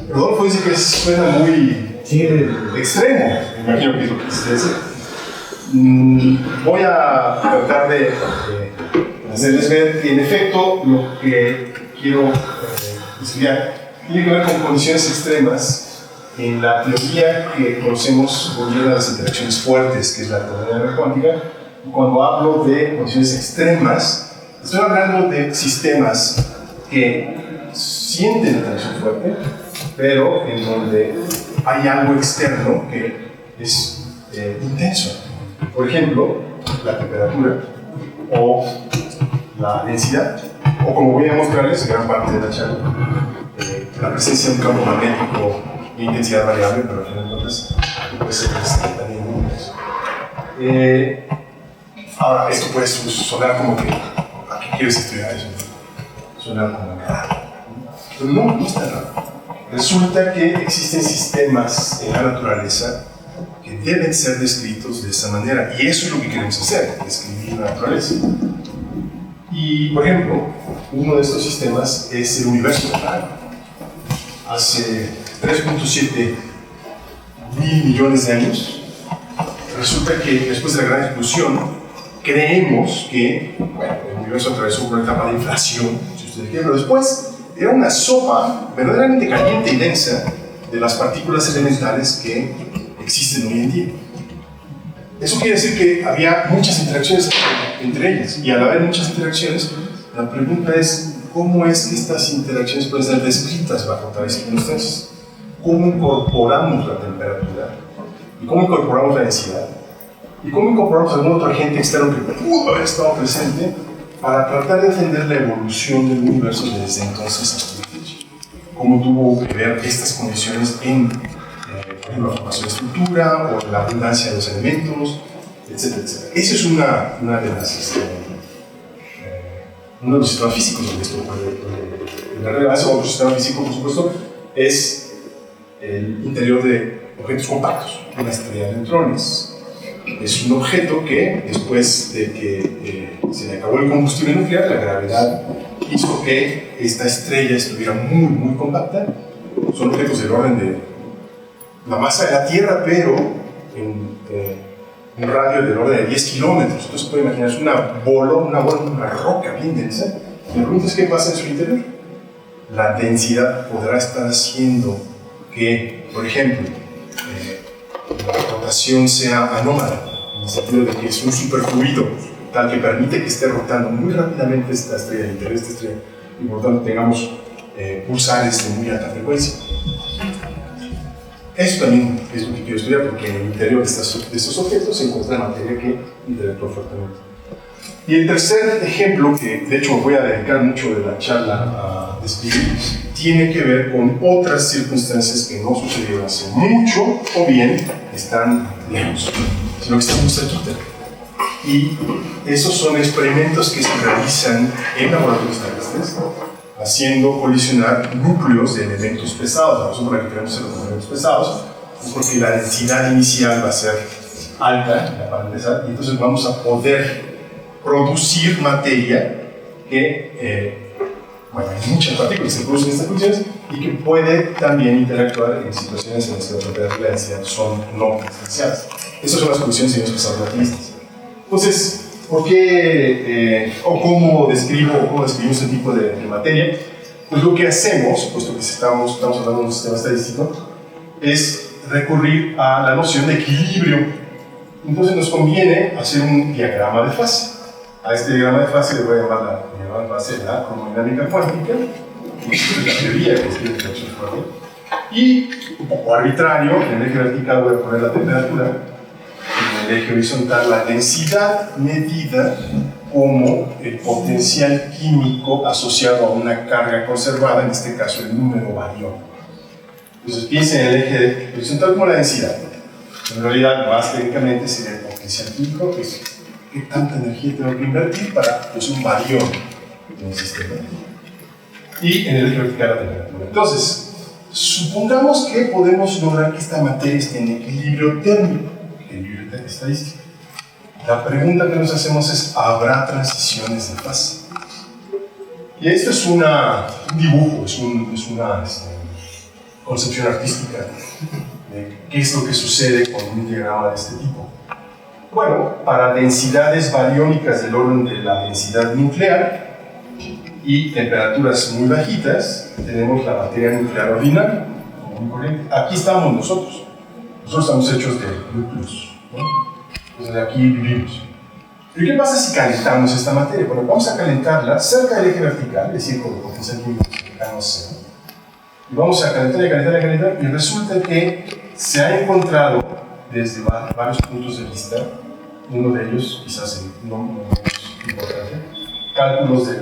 Rodolfo dice que suena muy extremo, me imagino que es lo que quise decir. Voy a tratar de hacerles ver que en efecto lo que quiero estudiar tiene que ver con condiciones extremas en la teoría que conocemos volviendo a las interacciones fuertes, que es la termodinámica cuántica. Cuando hablo de condiciones extremas, estoy hablando de sistemas que sienten interacción fuerte, pero en donde hay algo externo que es intenso. Por ejemplo, la temperatura o la densidad, o como voy a mostrarles en gran parte de la charla, la presencia de un campo magnético de intensidad variable, pero al final de cuentas puede ser también muy intenso. Ahora, esto puede sonar como que ¿a qué quieres estudiar eso? Suena como raro. Pero no es tan raro. Resulta que existen sistemas en la naturaleza que deben ser descritos de esa manera, y eso es lo que queremos hacer, describir la naturaleza. Y, por ejemplo, uno de estos sistemas es el universo total. Hace 3.7 mil millones de años, resulta que después de la gran explosión, creemos que el universo atravesó por una etapa de inflación, si ustedes quieren, pero después era una sopa verdaderamente caliente y densa de las partículas elementales que existen hoy en día. Eso quiere decir que había muchas interacciones entre ellas, y al haber muchas interacciones, la pregunta es ¿cómo es que estas interacciones pueden ser descritas bajo tales circunstancias? ¿Cómo incorporamos la temperatura? ¿Y cómo incorporamos la densidad? ¿Y cómo incorporamos algún otro agente externo que pudo haber estado presente para tratar de entender la evolución del universo desde entonces hasta la fecha? ¿Cómo tuvo que ver estas condiciones en por ejemplo, la formación de estructura o la abundancia de los elementos, etcétera, etcétera? Esa es una de las uno de los sistemas físicos donde esto puede la relevancia. Otro sistema físico, por supuesto, es el interior de objetos compactos, una estrella de neutrones. Es un objeto que, después de que se le acabó el combustible nuclear, la gravedad hizo que esta estrella estuviera muy, muy compacta. Son objetos del orden de la masa de la Tierra, pero en un radio del orden de 10 kilómetros. Entonces, puede imaginarse una roca bien densa. Y la pregunta es: ¿qué pasa en su interior? La densidad podrá estar haciendo que, por ejemplo, la rotación sea anómala, en el sentido de que es un superfluido tal que permite que esté rotando muy rápidamente esta estrella, el interior de esta estrella, y por tanto tengamos pulsares de muy alta frecuencia. Eso también es lo que quiero estudiar, porque en el interior de estos objetos se encuentra materia que interactúa fuertemente. Y el tercer ejemplo, que de hecho voy a dedicar mucho de la charla a describir, tiene que ver con otras circunstancias que no sucedieron hace mucho o bien están lejos, sino que están muy cerquita. Y esos son experimentos que se realizan en laboratorios terrestres, haciendo colisionar núcleos de elementos pesados. La razón por la que queremos hacer los elementos pesados es porque la densidad inicial va a ser alta, para empezar, y entonces vamos a poder producir materia que, hay muchas partículas que se producen en estas condiciones y que puede también interactuar en situaciones en las que la temperatura y la densidad son no distanciadas. Esas son las condiciones de elementos pesados relativistas. Entonces, ¿por qué o cómo describimos este tipo de materia? Pues lo que hacemos, puesto que estamos hablando de un sistema estadístico, es recurrir a la noción de equilibrio. Entonces nos conviene hacer un diagrama de fase. A este diagrama de fase le voy a llamar la diagrama de fase de la cromodinámica cuántica, que es la teoría que describe la interacción fuerte. Y, un poco arbitrario, en el eje vertical voy a poner la temperatura, en el eje horizontal la densidad medida como el potencial químico asociado a una carga conservada, en este caso el número barión. Entonces piensen en el eje horizontal como la densidad. En realidad, más técnicamente sería el potencial químico, que es qué tanta energía tengo que invertir para un barión en el sistema. Y en el eje vertical la temperatura. Entonces, supongamos que podemos lograr que esta materia esté en equilibrio térmico, equilibrio estadístico. La pregunta que nos hacemos es: ¿habrá transiciones de fase? Y esto es un dibujo, es una concepción artística de qué es lo que sucede con un diagrama de este tipo. Bueno, para densidades bariónicas del orden de la densidad nuclear y temperaturas muy bajitas, tenemos la materia nuclear ordinaria, muy corriente. Aquí estamos nosotros. Nosotros estamos hechos de núcleos, ¿no? Entonces aquí vivimos. ¿Pero qué pasa si calentamos esta materia? Bueno, vamos a calentarla cerca del eje vertical, es decir, con el potencial químico cercano a cero. Y vamos a calentar y calentar y calentar, y resulta que se ha encontrado desde varios puntos de vista, uno de ellos, quizás el no menos importante, cálculos de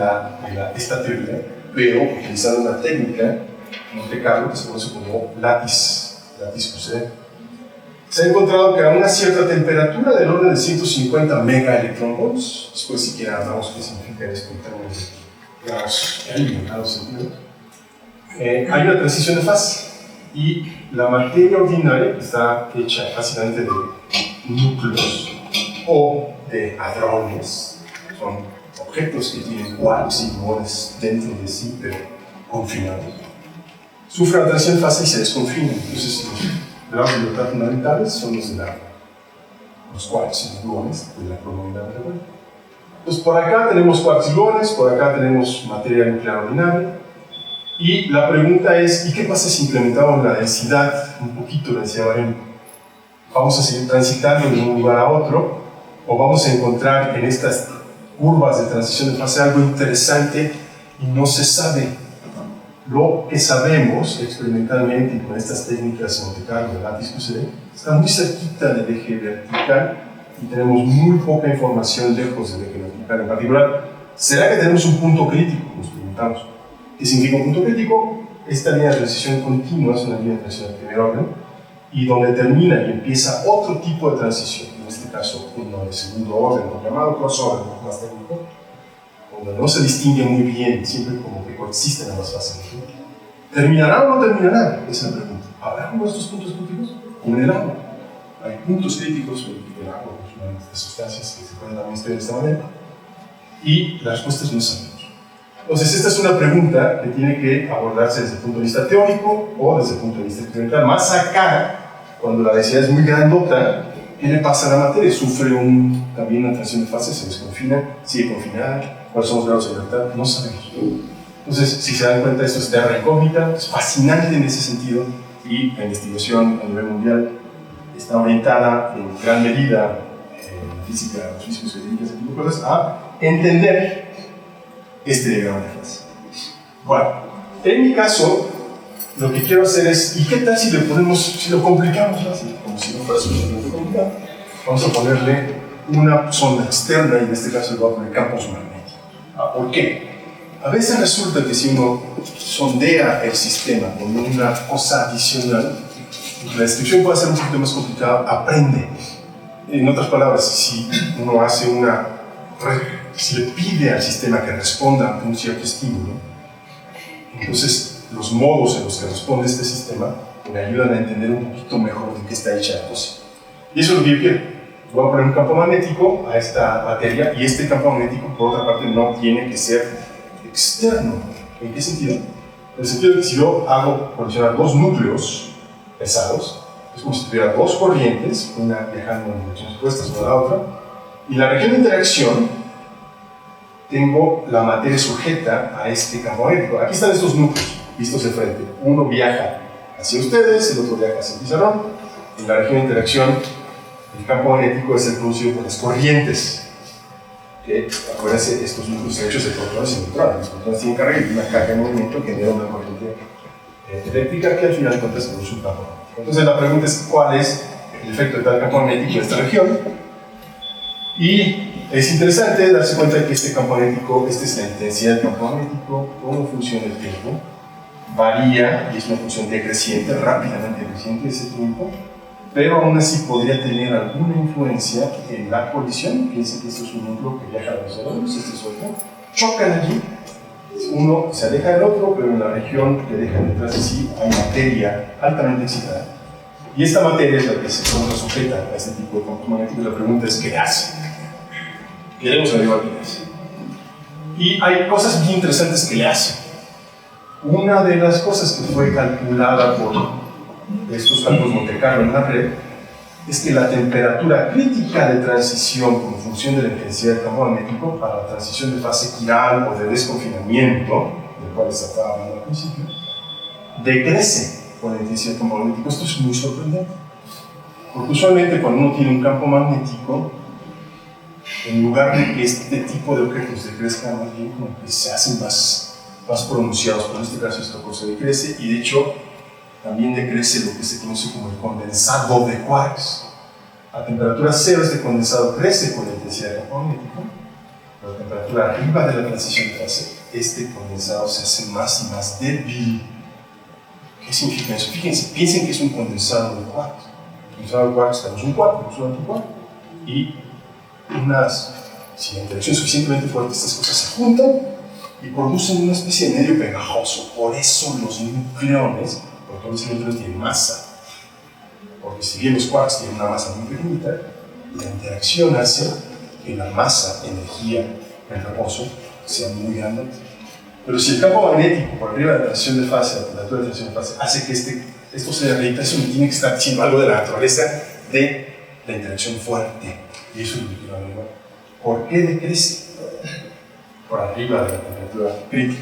esta teoría, pero utilizando una técnica en Monte Carlo que se conoce como látiz QCD. Se ha encontrado que a una cierta temperatura del orden de 150 megaelectronvolts, después si quieren hablamos qué significa esto en términos de grados Kelvin, grados centígrados, hay una transición de fase y la materia ordinaria está hecha básicamente de núcleos o de hadrones, son objetos que tienen quarks y gluones dentro de sí, pero confinados. Sufre la transición de fase y se desconfinan. Entonces, los grados de libertad fundamentales son los quarks y los gluones de la probabilidad de revuelta. Entonces, por acá tenemos quarks y gluones, por acá tenemos materia nuclear ordinaria. Y la pregunta es, ¿y qué pasa si implementamos la densidad, un poquito la densidad bariónica? ¿Vamos a seguir transitando de un lugar a otro? ¿O vamos a encontrar en estas curvas de transición de fase algo interesante y no se sabe? Lo que sabemos experimentalmente y con estas técnicas de Monte Carlo, de látiz QCD, está muy cerquita del eje vertical y tenemos muy poca información lejos del eje vertical. En particular, ¿será que tenemos un punto crítico? Nos preguntamos. ¿Qué significa un punto crítico? Esta línea de transición continua es una línea de transición de primer orden y donde termina y empieza otro tipo de transición, en este caso uno de segundo orden, llamado crossover, más técnico, donde no se distingue muy bien, siempre como que coexisten ambas fases. ¿Terminará o no terminará? Esa es la pregunta. ¿Habrá como estos puntos críticos? Como en el agua. Hay puntos críticos en el agua, es una de las sustancias que se pueden también estudiar de esta manera. Y la respuesta es no sabemos. Entonces, esta es una pregunta que tiene que abordarse desde el punto de vista teórico o desde el punto de vista experimental. Más acá, cuando la densidad es muy grandota, ¿qué le pasa a la materia? Sufre también una transición de fase, se desconfina, sigue confinada. ¿Cuáles son los grados de libertad? No sabemos. Entonces, si se dan cuenta, esto es terra incógnita, es fascinante en ese sentido y la investigación a nivel mundial está orientada en gran medida en física, los físicos que dedican a ese tipo de cosas, a entender este diagrama de fase. Bueno, en mi caso, lo que quiero hacer es, ¿y qué tal si lo complicamos así? Como si no fuera suficientemente complicado. Vamos a ponerle una sonda externa y en este caso le voy a poner campos magnéticos. ¿Por qué? A veces resulta que si uno sondea el sistema con una cosa adicional, la descripción puede ser un poquito más complicada, aprende. En otras palabras, si uno hace si le pide al sistema que responda a un cierto estímulo, entonces los modos en los que responde este sistema me ayudan a entender un poquito mejor de qué está hecha la cosa. Y eso es lo que yo quiero. Voy a poner un campo magnético a esta materia y este campo magnético, por otra parte, no tiene que ser externo. ¿En qué sentido? En el sentido de que si yo hago colisionar dos núcleos pesados, es como si tuviera dos corrientes, una viajando en direcciones opuestas una a la otra, y la región de interacción tengo la materia sujeta a este campo magnético. Aquí están estos núcleos vistos de frente. Uno viaja hacia ustedes, el otro viaja hacia el pizarrón. En la región de interacción, el campo magnético es el producido por las corrientes. Acuérdense, estos núcleos hechos de protones y neutrones. Los protones tienen carga y una carga en movimiento que genera una corriente eléctrica que al final de cuentas produce un campo magnético. Entonces la pregunta es cuál es el efecto de tal campo magnético en esta región. Y es interesante darse cuenta de que este campo magnético, esta es la intensidad del campo magnético, cómo funciona el tiempo, varía y es una función decreciente, rápidamente decreciente ese tiempo, pero aún así podría tener alguna influencia en la colisión. Piensen que esto es un núcleo que viaja a los cerebros, este es otro, chocan allí, uno se aleja del otro, pero en la región que dejan detrás de sí hay materia altamente excitada. Y esta materia es la que se encuentra sujeta a este tipo de campos magnéticos. La pregunta es, ¿qué hace? Queremos averiguar qué hace. Y hay cosas bien interesantes que le hacen. Una de las cosas que fue calculada por estos cálculos Monte Carlo en la red es que la temperatura crítica de transición como función de la intensidad del campo magnético para la transición de fase quiral o de desconfinamiento, del cual se estaba hablando al principio, decrece con la intensidad del campo magnético. Esto es muy sorprendente, porque usualmente cuando uno tiene un campo magnético, en lugar de que este tipo de objetos decrezcan más bien, como que se hacen más pronunciados, pero en este caso esta cosa decrece, y de hecho también decrece lo que se conoce como el condensado de quarks. A temperatura cero este condensado crece con la intensidad del campo magnético, pero a temperatura arriba de la transición de fase, este condensado se hace más y más débil. ¿Qué significa eso? Fíjense, piensen que es un condensado de quarks. El condensado de quarks tenemos un quark, tenemos un antiquark, y si la interacción es suficientemente fuerte, estas cosas se juntan y producen una especie de medio pegajoso. Por eso los nucleones, protones y neutrones, tienen masa. Porque si bien los quarks tienen una masa muy pequeñita, la interacción hace que la masa, energía en reposo, sea muy grande. Pero si el campo magnético por arriba de la transición de fase, la temperatura de transición de fase, hace que esto sea gravitación, tiene que estar diciendo algo de la naturaleza de la interacción fuerte. Y eso es lo que quiero averiguar. ¿Por qué decrece por arriba de la temperatura crítica?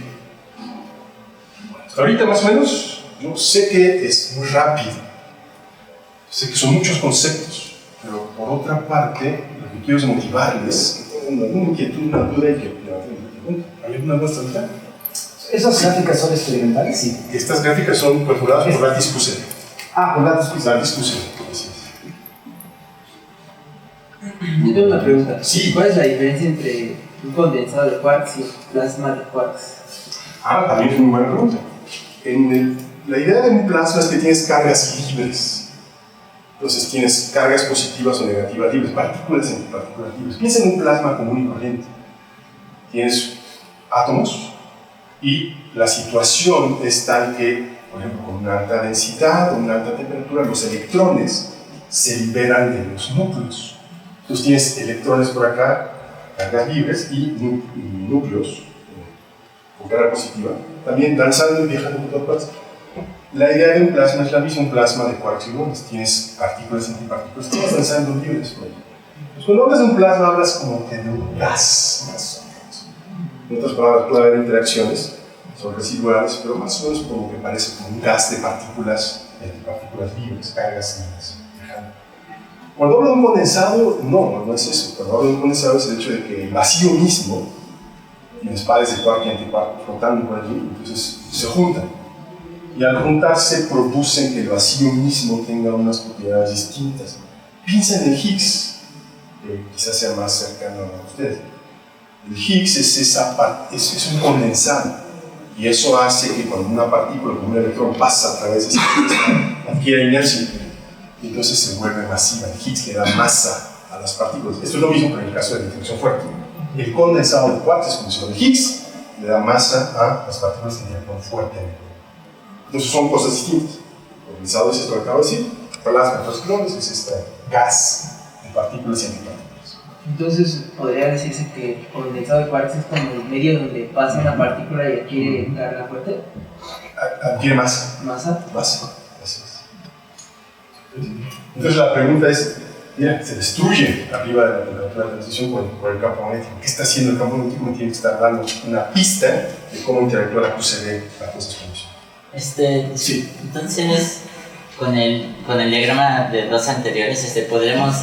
Hasta ahorita más o menos yo sé que es muy rápido, sé que son muchos conceptos, pero por otra parte lo que quiero es motivarles. ¿Tengo alguna inquietud, una duda y que ¿hay alguna duda ahorita? ¿Esas gráficas son experimentales? Sí. Estas gráficas son perforadas por Lattice QCD. Por Lattice QCD. Lattice QCD, así es. Yo tengo una pregunta. Sí. ¿Cuál es la diferencia entre un condensado de quarks y un plasma de quarks? También es muy buena pregunta. La idea de un plasma es que tienes cargas libres. Entonces tienes cargas positivas o negativas libres, partículas y antipartículas libres. Piensa en un plasma común y corriente. Tienes átomos y la situación es tal que, por ejemplo, con una alta densidad o una alta temperatura, los electrones se liberan de los núcleos. Entonces tienes electrones por acá, cargas libres, y núcleos con carga positiva, también danzando y viajando por todas partes. La idea de un plasma es la misma, un plasma de quarks y gluones. Tienes partículas y antipartículas, estás danzando libres por ahí. Entonces, cuando hablas de un plasma, hablas como que de un gas, más o menos. En otras palabras, puede haber interacciones, son residuales, pero más o menos como que parece como un gas de partículas y antipartículas libres, cargas libres. Cuando hablo de un condensado, no es eso. Cuando hablo de un condensado es el hecho de que el vacío mismo, tienes pares de quark y antiquark flotando por allí, entonces se juntan. Y al juntarse producen que el vacío mismo tenga unas propiedades distintas. Piensa en el Higgs, que quizás sea más cercano a ustedes. El Higgs es un condensado, y eso hace que cuando una partícula, como un electrón, pasa a través de ese condensado, adquiera inercia. Y entonces se vuelve masiva. El Higgs le da masa a las partículas. Esto es lo mismo que en el caso de la interacción fuerte. El condensado de quarks es como si el Higgs le da masa a las partículas en interacción fuerte. Entonces son cosas distintas. El condensado es esto que acabo de decir, plasma de los clones es este gas de partículas y antipartículas. Entonces podría decirse que el condensado de quarks es como el medio donde pasa una partícula y adquiere carga fuerte. Adquiere masa. ¿Masa? Masa. Así es. Entonces la pregunta es, mira, se destruye arriba de la temperatura de transición por el campo magnético. ¿Qué está haciendo el campo magnético? Me tiene que estar dando una pista de cómo interactúa la QCD para cosas como eso. Sí. Entonces, con el diagrama de dos anteriores, podremos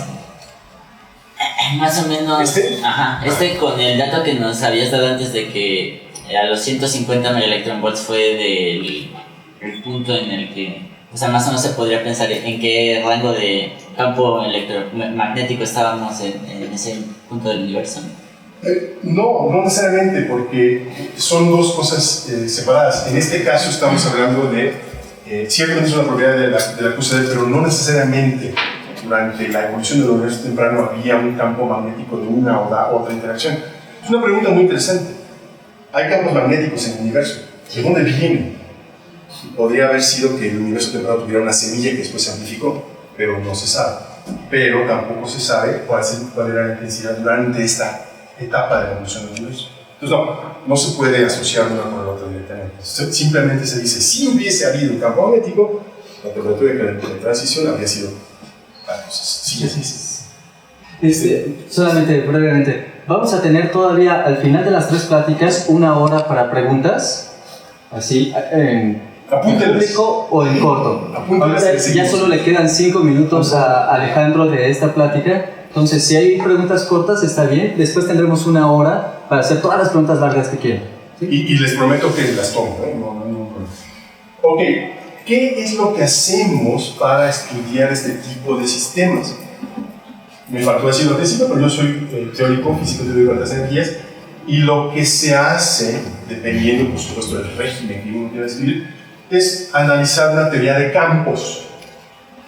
más o menos... con el dato que nos habías dado antes de que a los 150 megaelectronvolts fue el punto en el que... O sea, más o menos se podría pensar en qué rango de campo electromagnético estábamos en ese punto del universo. No necesariamente, porque son dos cosas separadas. En este caso estamos hablando de, ciertamente es una propiedad de la QCD, pero no necesariamente durante la evolución del universo temprano había un campo magnético de una o otra interacción. Es una pregunta muy interesante. Hay campos magnéticos en el universo. ¿De dónde vienen? Podría haber sido que el universo temprano tuviera una semilla que después se amplificó, pero no se sabe. Pero tampoco se sabe cuál era la intensidad durante esta etapa de la evolución del universo. Entonces no se puede asociar una con la otra directamente. Simplemente se dice, si hubiese habido un campo magnético, la temperatura de transición habría sido tal cosa. Sí, solamente brevemente, vamos a tener todavía al final de las 3 pláticas 1 hora para preguntas, así en público o en corto. Ahorita ya solo le quedan 5 minutos a Alejandro de esta plática, entonces si hay preguntas cortas está bien, después tendremos 1 hora para hacer todas las preguntas largas que quieran. ¿Sí? Y les prometo que las tomo, no hay ningún problema. Ok, ¿qué es lo que hacemos para estudiar este tipo de sistemas? Me faltó decirlo al principio, pero yo soy teórico, físico teórico de las energías, y lo que se hace, dependiendo por supuesto del régimen que uno quiera escribir, es analizar una teoría de campos.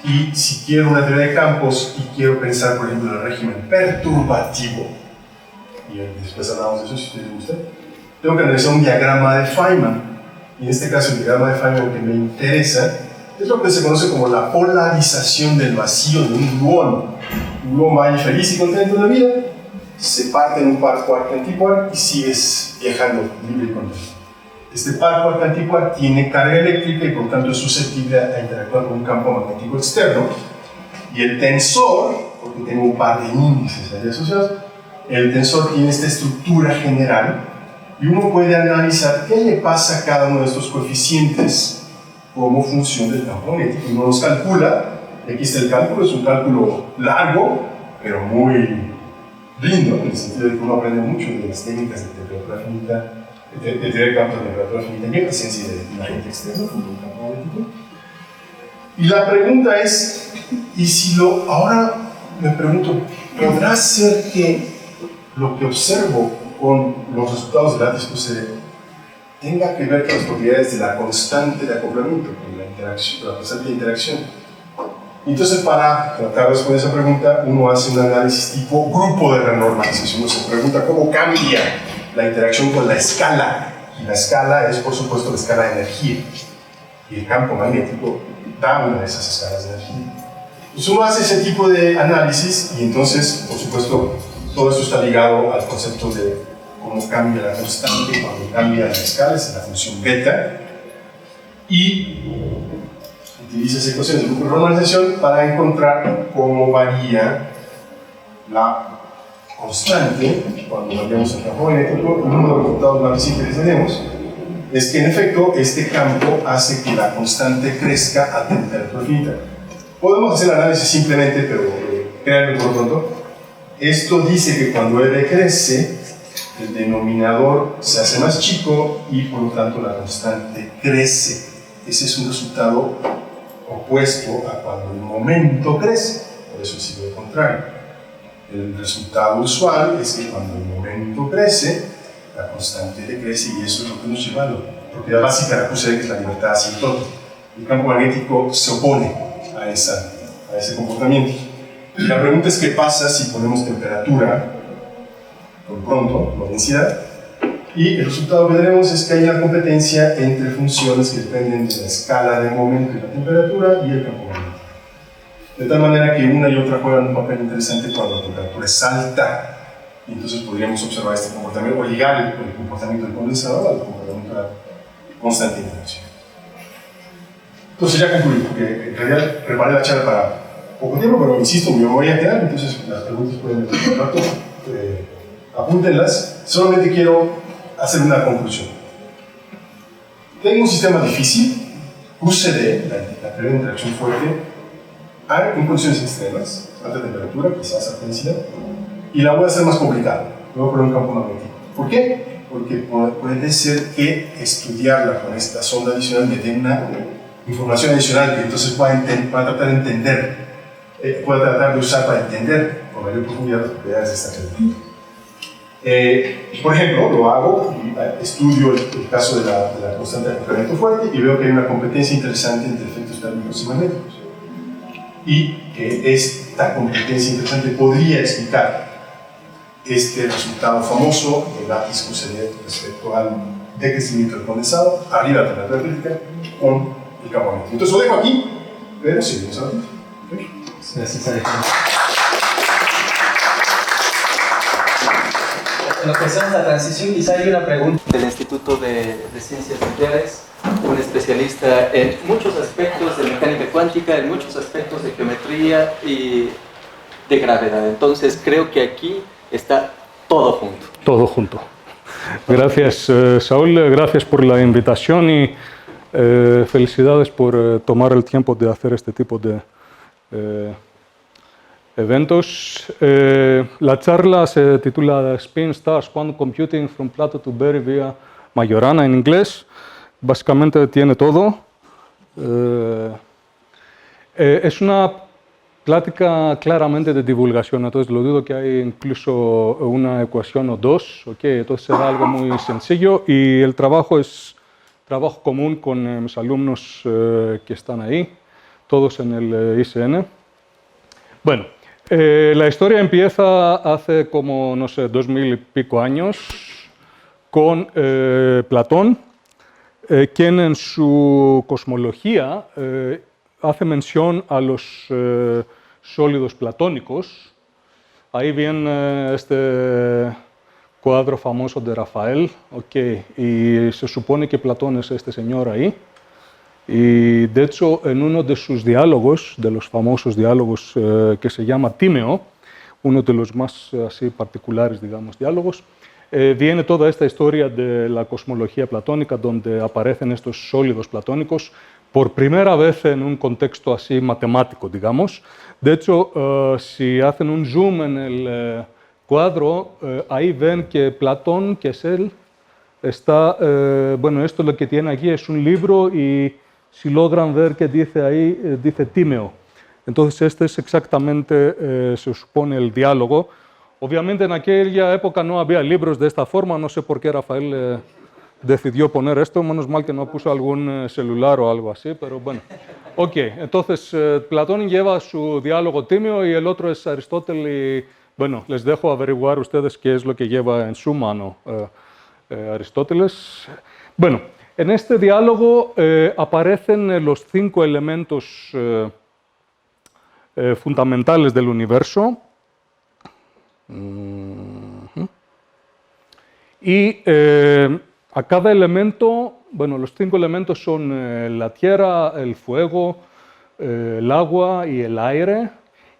Y si quiero una teoría de campos y quiero pensar, por ejemplo, en el régimen perturbativo, y después hablamos de eso si les gusta, tengo que analizar un diagrama de Feynman. Y en este caso el diagrama de Feynman que me interesa es lo que se conoce como la polarización del vacío de un gluón. Un gluón va feliz y contento en la vida, se parte en un par quark antiquark y sigues viajando libre y contento. Este par quark antiquark tiene carga eléctrica y por tanto es susceptible a interactuar con un campo magnético externo. Y el tensor, porque tengo un par de índices ahí asociados, el tensor tiene esta estructura general y uno puede analizar qué le pasa a cada uno de estos coeficientes como función del campo magnético. Uno los calcula. Aquí está el cálculo, es un cálculo largo, pero muy lindo, en el sentido de que uno aprende mucho de las técnicas de temperatura finita, de tener campos de temperatura finita y en presencia de agente externo, como un campo magnético. Y la pregunta es, y si ahora me pregunto, ¿podrá ser que lo que observo con los resultados del látiz QCD tenga que ver con las propiedades de la constante de acoplamiento, con la interacción, la constante de interacción? Entonces, para tratar de responder esa pregunta, uno hace un análisis tipo grupo de renormalización. Uno se pregunta cómo cambia la interacción con la escala. Y la escala es, por supuesto, la escala de energía. Y el campo magnético da una de esas escalas de energía. Entonces, uno hace ese tipo de análisis y entonces, por supuesto, todo esto está ligado al concepto de cómo cambia la constante cuando cambia la escala, es la función beta. Y utiliza esa ecuación de grupo de normalización para encontrar cómo varía la constante cuando variamos el campo magnético. Uno de los resultados más recientes que tenemos es que en efecto este campo hace que la constante crezca a temperatura finita. Podemos hacer el análisis simplemente, pero créanme por lo pronto, esto dice que cuando R crece, el denominador se hace más chico y por lo tanto la constante crece. Ese es un resultado opuesto a cuando el momento crece, por eso es lo contrario. El resultado usual es que cuando el momento crece, la constante decrece y eso es lo que nos lleva a la propiedad básica de la QCD, que es la libertad asintótica. El campo magnético se opone a ese comportamiento. Y la pregunta es qué pasa si ponemos temperatura, por pronto, no densidad, y el resultado que tenemos es que hay una competencia entre funciones que dependen de la escala de momento y la temperatura y el campo magnético. De tal manera que una y otra juegan un papel interesante cuando la temperatura es alta, y entonces podríamos observar este comportamiento o ligar el comportamiento del condensador al comportamiento de la constante de interacción. Entonces ya concluí, porque en realidad preparé la charla para poco tiempo, pero insisto, me voy a quedar, entonces las preguntas pueden venir un rato, apúntenlas. Solamente quiero hacer una conclusión. Tengo un sistema difícil, QCD, la teoría de interacción fuerte, hay en condiciones extremas, alta temperatura, quizás alta densidad, y la voy a hacer más complicada. Voy a poner un campo magnético. ¿Por qué? Porque puede ser que estudiarla con esta sonda adicional me dé una información adicional que entonces pueda tratar de entender, pueda tratar de usar para entender con mayor profundidad las propiedades de esta teoría. Por ejemplo, lo hago y estudio el caso de la constante de acoplamiento fuerte y veo que hay una competencia interesante entre efectos térmicos y magnéticos. Y que esta competencia interesante podría explicar este resultado famoso del látiz QCD respecto al decrecimiento del condensado arriba de la temperatura crítica con el campo magnético. Entonces lo dejo aquí, pero seguimos ahora. ¿Okay? Gracias, Alejandro. en lo que hacemos la transición, quizá hay una pregunta del Instituto de Ciencias Nucleares, un especialista en muchos aspectos de mecánica cuántica, en muchos aspectos de geometría y de gravedad. Entonces creo que aquí está todo junto. Todo junto. Gracias, Saúl, gracias por la invitación y felicidades por tomar el tiempo de hacer este tipo de eventos. La charla se titula Spin Stars Quantum Computing from Plato to Berry via Majorana en inglés. Básicamente tiene todo. Es una plática claramente de divulgación, entonces lo dudo que hay incluso una ecuación o dos, okay, entonces será algo muy sencillo y el trabajo es trabajo común con mis alumnos que están ahí, todos en el ICN. Bueno, la historia empieza hace como, no sé, 2000 y pico años con Platón, quien en su cosmología hace mención a los sólidos platónicos. Ahí viene este cuadro famoso de Rafael, okay, y se supone que Platón es este señor ahí. Y de hecho, en uno de sus diálogos, de los famosos diálogos que se llama Tímeo, uno de los más así particulares, digamos, diálogos, viene toda esta historia de la cosmología platónica, donde aparecen estos sólidos platónicos por primera vez en un contexto así matemático, digamos. De hecho, si hacen un zoom en el cuadro, ahí ven que Platón, que es él, está, bueno, esto lo que tiene aquí es un libro y si logran ver que dice ahí, dice Tímeo. Entonces este es exactamente, se supone, el diálogo. Obviamente en aquella época no había libros de esta forma, no sé por qué Rafael decidió poner esto, menos mal que no puso algún celular o algo así, pero bueno. Ok, entonces Platón lleva su diálogo Tímeo y el otro es Aristóteles y, bueno, les dejo averiguar ustedes qué es lo que lleva en su mano Aristóteles. Bueno, en este diálogo aparecen los 5 elementos fundamentales del universo. Y a cada elemento, bueno, los 5 elementos son la tierra, el fuego, el agua y el aire.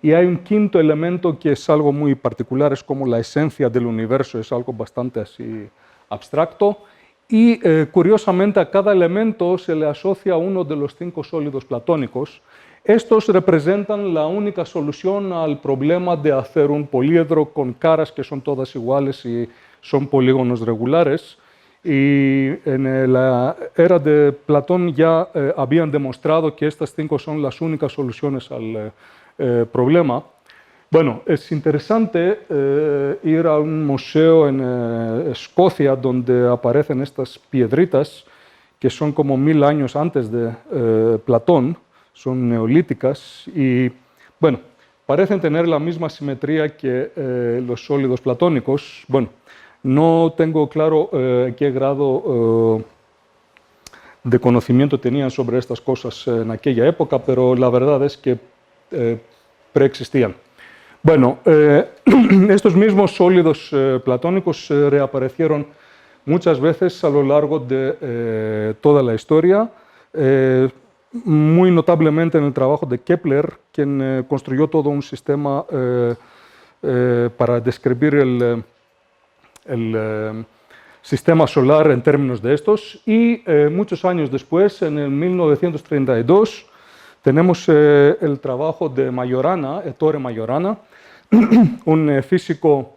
Y hay un 5º elemento que es algo muy particular, es como la esencia del universo, es algo bastante así abstracto. Y curiosamente a cada elemento se le asocia uno de los 5 sólidos platónicos. Estos representan la única solución al problema de hacer un poliedro con caras que son todas iguales y son polígonos regulares. Y en la era de Platón ya habían demostrado que estas 5 son las únicas soluciones al problema. Bueno, es interesante ir a un museo en Escocia donde aparecen estas piedritas que son como 1000 años antes de Platón. Son neolíticas y, bueno, parecen tener la misma simetría que los sólidos platónicos. Bueno, no tengo claro qué grado de conocimiento tenían sobre estas cosas en aquella época, pero la verdad es que preexistían. Bueno, estos mismos sólidos platónicos reaparecieron muchas veces a lo largo de toda la historia. Muy notablemente en el trabajo de Kepler, quien construyó todo un sistema para describir el sistema solar en términos de estos. Y muchos años después, en el 1932, tenemos el trabajo de Majorana, Ettore Majorana, un físico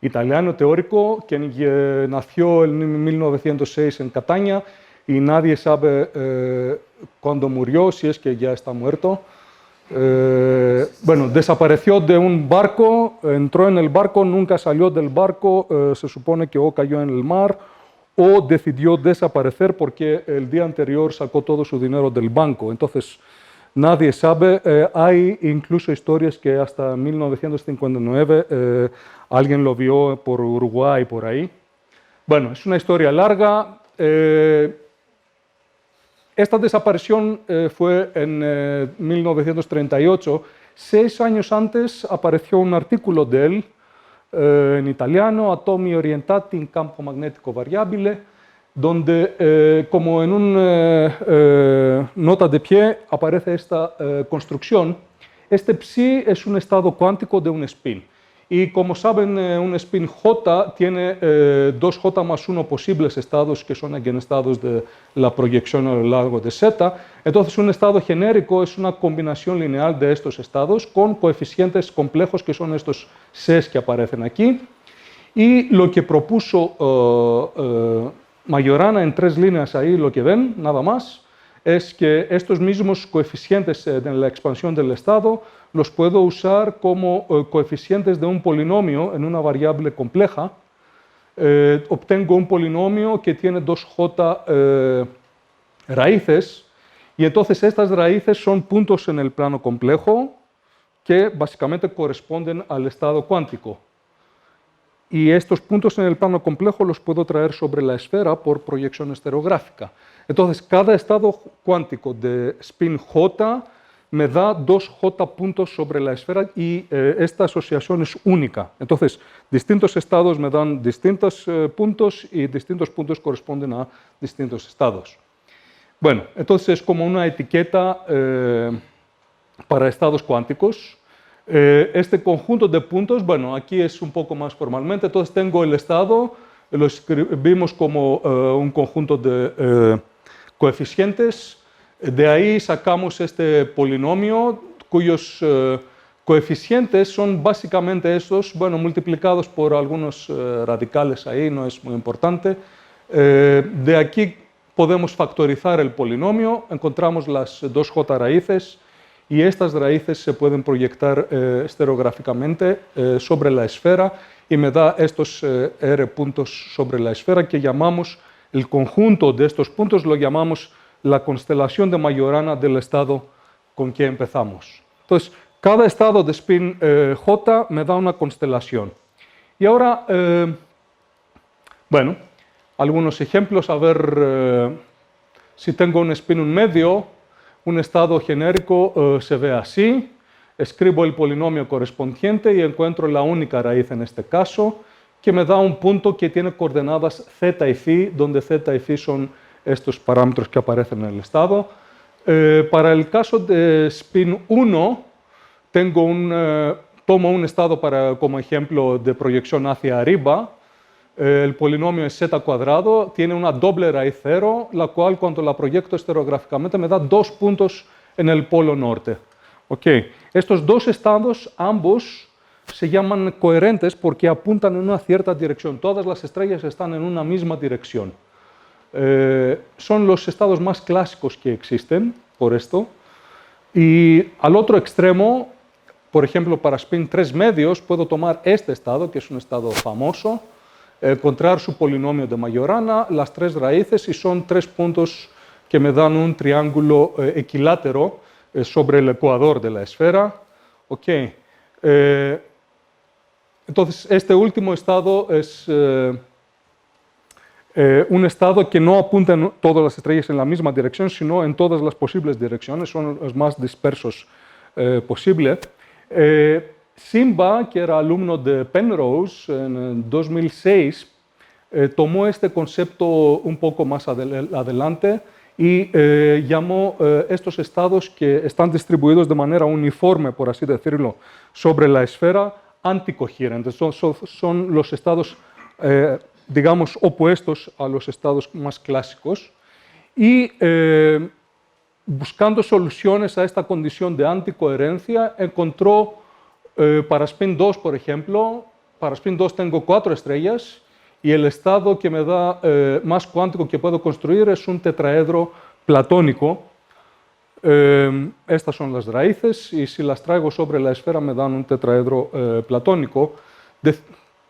italiano teórico, quien nació en 1906 en Catania, y nadie sabe cuándo murió, si es que ya está muerto. Bueno, desapareció de un barco, entró en el barco, nunca salió del barco, se supone que o cayó en el mar o decidió desaparecer porque el día anterior sacó todo su dinero del banco. Entonces, nadie sabe. Hay incluso historias que hasta 1959 alguien lo vio por Uruguay, por ahí. Bueno, es una historia larga. Esta desaparición fue en 1938. 6 años antes apareció un artículo de él en italiano, atomi orientati in campo magnetico variabile, donde, como en una nota de pie, aparece esta construcción. Este psi es un estado cuántico de un spin. Y como saben, un spin J tiene dos J más 1 posibles estados, que son eigenestados de la proyección a lo largo de Z. Entonces, un estado genérico es una combinación lineal de estos estados con coeficientes complejos, que son estos Cs que aparecen aquí. Y lo que propuso Majorana en 3 líneas ahí, lo que ven, nada más, es que estos mismos coeficientes de la expansión del estado los puedo usar como coeficientes de un polinomio en una variable compleja. Obtengo un polinomio que tiene 2j raíces, y entonces estas raíces son puntos en el plano complejo que básicamente corresponden al estado cuántico. Y estos puntos en el plano complejo los puedo traer sobre la esfera por proyección estereográfica. Entonces, cada estado cuántico de spin J me da 2J puntos sobre la esfera, y esta asociación es única. Entonces, distintos estados me dan distintos puntos, y distintos puntos corresponden a distintos estados. Bueno, entonces es como una etiqueta para estados cuánticos. Este conjunto de puntos, bueno, aquí es un poco más formalmente. Entonces tengo el estado, lo escribimos como un conjunto de coeficientes. De ahí sacamos este polinomio cuyos coeficientes son básicamente estos, bueno, multiplicados por algunos radicales ahí, no es muy importante. De aquí podemos factorizar el polinomio, encontramos las 2j raíces, y estas raíces se pueden proyectar estereográficamente sobre la esfera, y me da estos R puntos sobre la esfera, que llamamos, el conjunto de estos puntos lo llamamos la constelación de Majorana del estado con que empezamos. Entonces, cada estado de spin J me da una constelación. Y ahora, bueno, algunos ejemplos, a ver si tengo un spin un medio. Un estado genérico se ve así. Escribo el polinomio correspondiente y encuentro la única raíz en este caso, que me da un punto que tiene coordenadas z y phi, donde z y phi son estos parámetros que aparecen en el estado. Para el caso de spin 1, tomo un estado como ejemplo de proyección hacia arriba. El polinomio es z cuadrado, tiene una doble raíz 0, la cual cuando la proyecto estereográficamente me da 2 puntos en el polo norte. Okay. Estos dos estados, ambos, se llaman coherentes porque apuntan en una cierta dirección. Todas las estrellas están en una misma dirección. Son los estados más clásicos que existen, por esto. Y al otro extremo, por ejemplo, para spin 3 medios, puedo tomar este estado, que es un estado famoso, encontrar su polinomio de Majorana, las 3 raíces, y son 3 puntos que me dan un triángulo equilátero sobre el ecuador de la esfera. Okay. Entonces, este último estado es un estado que no apunta en todas las estrellas en la misma dirección, sino en todas las posibles direcciones, son los más dispersos posible. Simba, que era alumno de Penrose en 2006, tomó este concepto un poco más adelante y llamó estos estados que están distribuidos de manera uniforme, por así decirlo, sobre la esfera, anticoherentes. Son los estados, digamos, opuestos a los estados más clásicos. Y buscando soluciones a esta condición de anticoherencia, encontró para spin 2, por ejemplo, para spin 2 tengo 4 estrellas, y el estado que me da más cuántico que puedo construir es un tetraedro platónico. Estas son las raíces, y si las traigo sobre la esfera me dan un tetraedro platónico.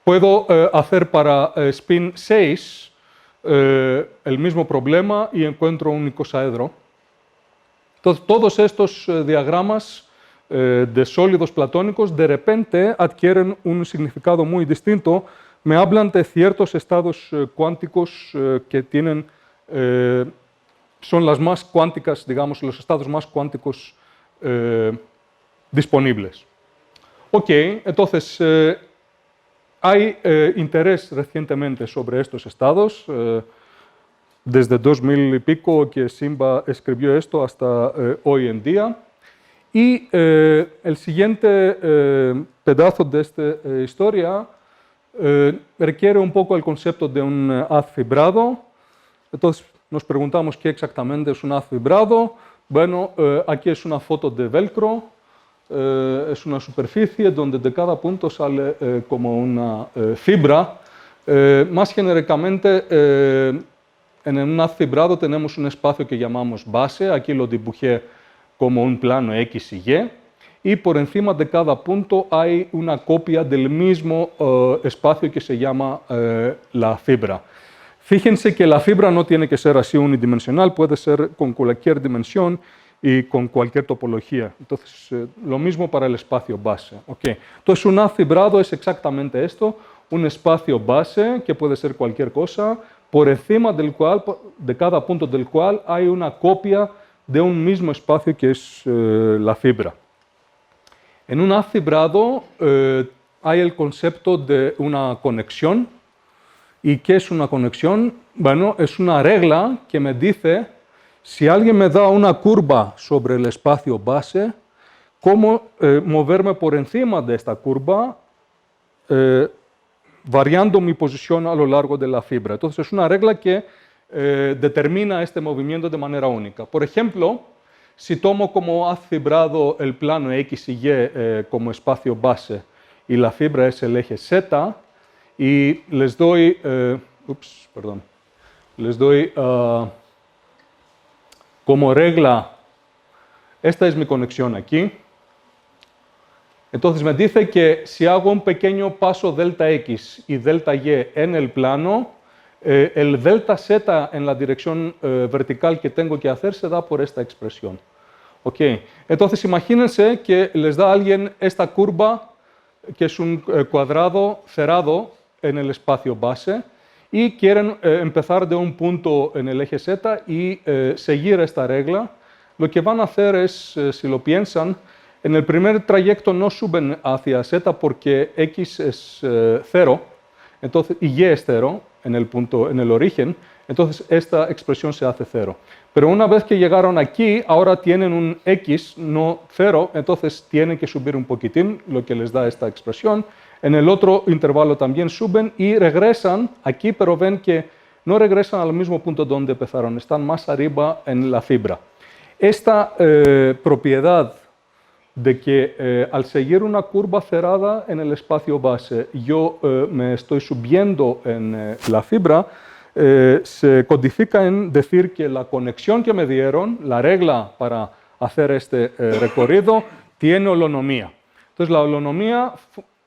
Puedo hacer para spin 6 el mismo problema y encuentro un icosaedro. Entonces, todos estos diagramas de sólidos platónicos de repente adquieren un significado muy distinto. Me hablan de ciertos estados cuánticos que tienen, son las más cuánticas, digamos, los estados más cuánticos disponibles. Ok, entonces hay interés recientemente sobre estos estados, desde 2000 y pico que Simba escribió esto hasta hoy en día. Y el siguiente pedazo de esta historia requiere un poco el concepto de un haz fibrado. Entonces nos preguntamos qué exactamente es un haz fibrado. Bueno, aquí es una foto de velcro. Es una superficie donde de cada punto sale como una fibra. Más genéricamente, en un haz fibrado tenemos un espacio que llamamos base. Aquí lo dibujé como un plano X y Y. Y por encima de cada punto hay una copia del mismo espacio que se llama la fibra. Fíjense que la fibra no tiene que ser así unidimensional, puede ser con cualquier dimensión y con cualquier topología. Entonces, lo mismo para el espacio base. Okay. Entonces, un haz fibrado es exactamente esto, un espacio base, que puede ser cualquier cosa, por encima del cual, de cada punto del cual hay una copia de un mismo espacio que es la fibra. En un haz fibrado hay el concepto de una conexión. ¿Y qué es una conexión? Bueno, es una regla que me dice, si alguien me da una curva sobre el espacio base, cómo moverme por encima de esta curva, variando mi posición a lo largo de la fibra. Entonces, es una regla que determina este movimiento de manera única. Por ejemplo, si tomo como haz fibrado el plano X y Y como espacio base y la fibra es el eje Z, y les doy, como regla, esta es mi conexión aquí. Entonces me dice que si hago un pequeño paso delta X y delta Y en el plano, el delta Z en la dirección vertical que tengo que hacer se da por esta expresión. Okay. Entonces imagínense que les da a alguien esta curva, que es un cuadrado cerrado en el espacio base, y quieren empezar de un punto en el eje Z y seguir esta regla. Lo que van a hacer es, si lo piensan, en el primer trayecto no suben hacia Z porque X es 0, entonces, y Y es 0 en el origen, entonces esta expresión se hace 0. Pero una vez que llegaron aquí, ahora tienen un X, no 0, entonces tienen que subir un poquitín, lo que les da esta expresión. En el otro intervalo también suben y regresan aquí, pero ven que no regresan al mismo punto donde empezaron, están más arriba en la fibra. Esta propiedad de que al seguir una curva cerrada en el espacio base, yo me estoy subiendo en la fibra, se codifica en decir que la conexión que me dieron, la regla para hacer este recorrido, tiene holonomía. Entonces la holonomía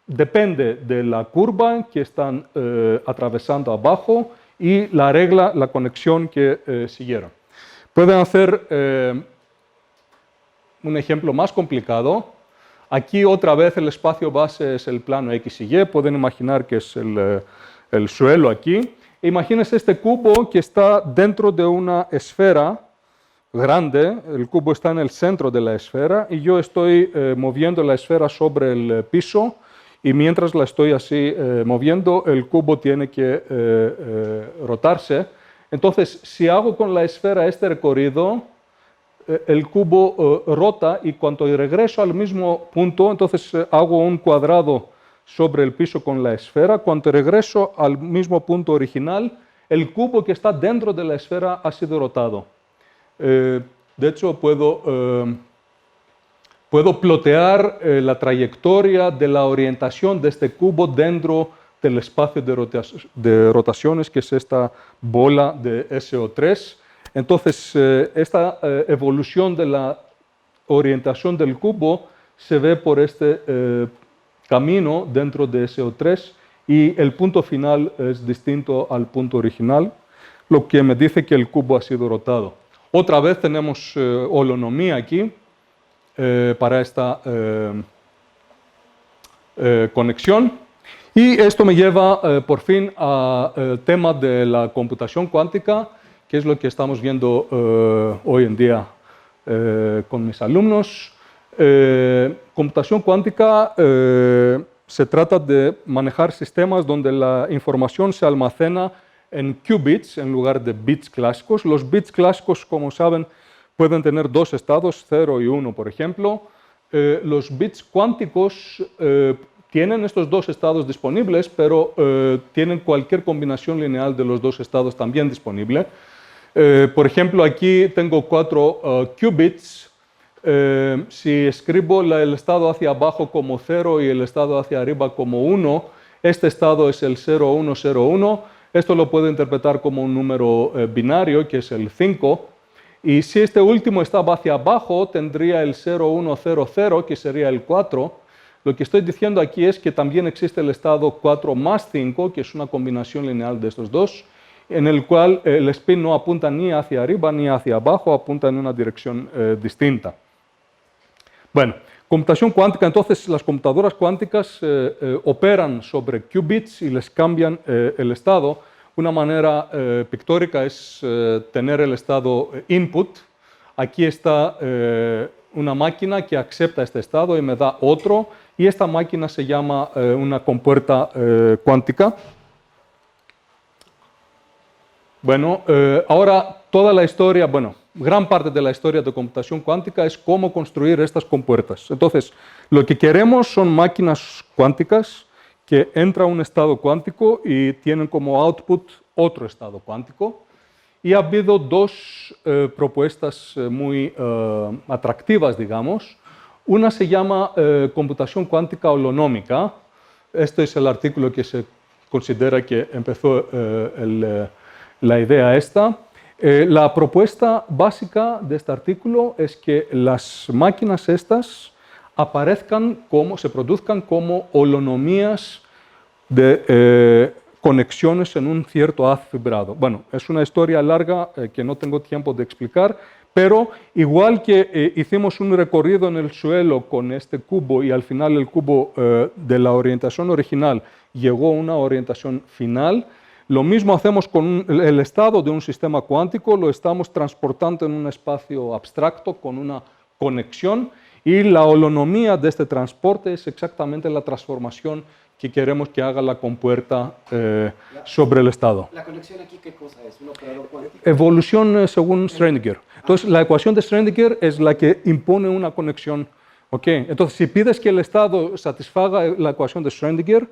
depende de la curva que están atravesando abajo y la regla, la conexión que siguieron. Pueden hacer un ejemplo más complicado. Aquí otra vez el espacio base es el plano X y Y. Pueden imaginar que es el suelo aquí. Imagínense este cubo que está dentro de una esfera grande. El cubo está en el centro de la esfera y yo estoy moviendo la esfera sobre el piso. Y mientras la estoy así moviendo, el cubo tiene que rotarse. Entonces, si hago con la esfera este recorrido, el cubo rota y cuando regreso al mismo punto, entonces hago un cuadrado sobre el piso con la esfera. Cuando regreso al mismo punto original, el cubo que está dentro de la esfera ha sido rotado. De hecho, puedo plotear la trayectoria de la orientación de este cubo dentro del espacio de rotaciones, que es esta bola de SO3. Entonces, esta evolución de la orientación del cubo se ve por este camino dentro de SO3 y el punto final es distinto al punto original, lo que me dice que el cubo ha sido rotado. Otra vez tenemos holonomía aquí para esta conexión. Y esto me lleva por fin al tema de la computación cuántica, que es lo que estamos viendo hoy en día con mis alumnos. Computación cuántica se trata de manejar sistemas donde la información se almacena en qubits en lugar de bits clásicos. Los bits clásicos, como saben, pueden tener dos estados, 0 y 1, por ejemplo. Los bits cuánticos tienen estos dos estados disponibles, pero tienen cualquier combinación lineal de los dos estados también disponible. Por ejemplo, aquí tengo 4 qubits. Si escribo el estado hacia abajo como 0 y el estado hacia arriba como 1, este estado es el 0101. Esto lo puedo interpretar como un número binario, que es el 5. Y si este último estaba hacia abajo, tendría el 0100, que sería el 4. Lo que estoy diciendo aquí es que también existe el estado 4 más 5, que es una combinación lineal de estos dos, en el cual el spin no apunta ni hacia arriba ni hacia abajo, apunta en una dirección distinta. Bueno, computación cuántica, entonces las computadoras cuánticas operan sobre qubits y les cambian el estado. Una manera pictórica es tener el estado input. Aquí está una máquina que acepta este estado y me da otro, y esta máquina se llama una compuerta cuántica. Bueno, ahora toda la historia, bueno, gran parte de la historia de computación cuántica es cómo construir estas compuertas. Entonces, lo que queremos son máquinas cuánticas que entra a un estado cuántico y tienen como output otro estado cuántico. Y ha habido dos propuestas muy atractivas, digamos. Una se llama computación cuántica holonómica. Este es el artículo que se considera que empezó la idea esta. La propuesta básica de este artículo es que las máquinas estas se produzcan como holonomías de conexiones en un cierto haz fibrado. Bueno, es una historia larga que no tengo tiempo de explicar, pero igual que hicimos un recorrido en el suelo con este cubo y al final el cubo de la orientación original llegó a una orientación final, lo mismo hacemos con el estado de un sistema cuántico, lo estamos transportando en un espacio abstracto con una conexión, y la holonomía de este transporte es exactamente la transformación que queremos que haga la compuerta sobre el estado. ¿La conexión aquí qué cosa es? ¿Un operador cuántico? Evolución según Schrödinger. Entonces, la ecuación de Schrödinger es la que impone una conexión. ¿Okay? Entonces, si pides que el estado satisfaga la ecuación de Schrödinger,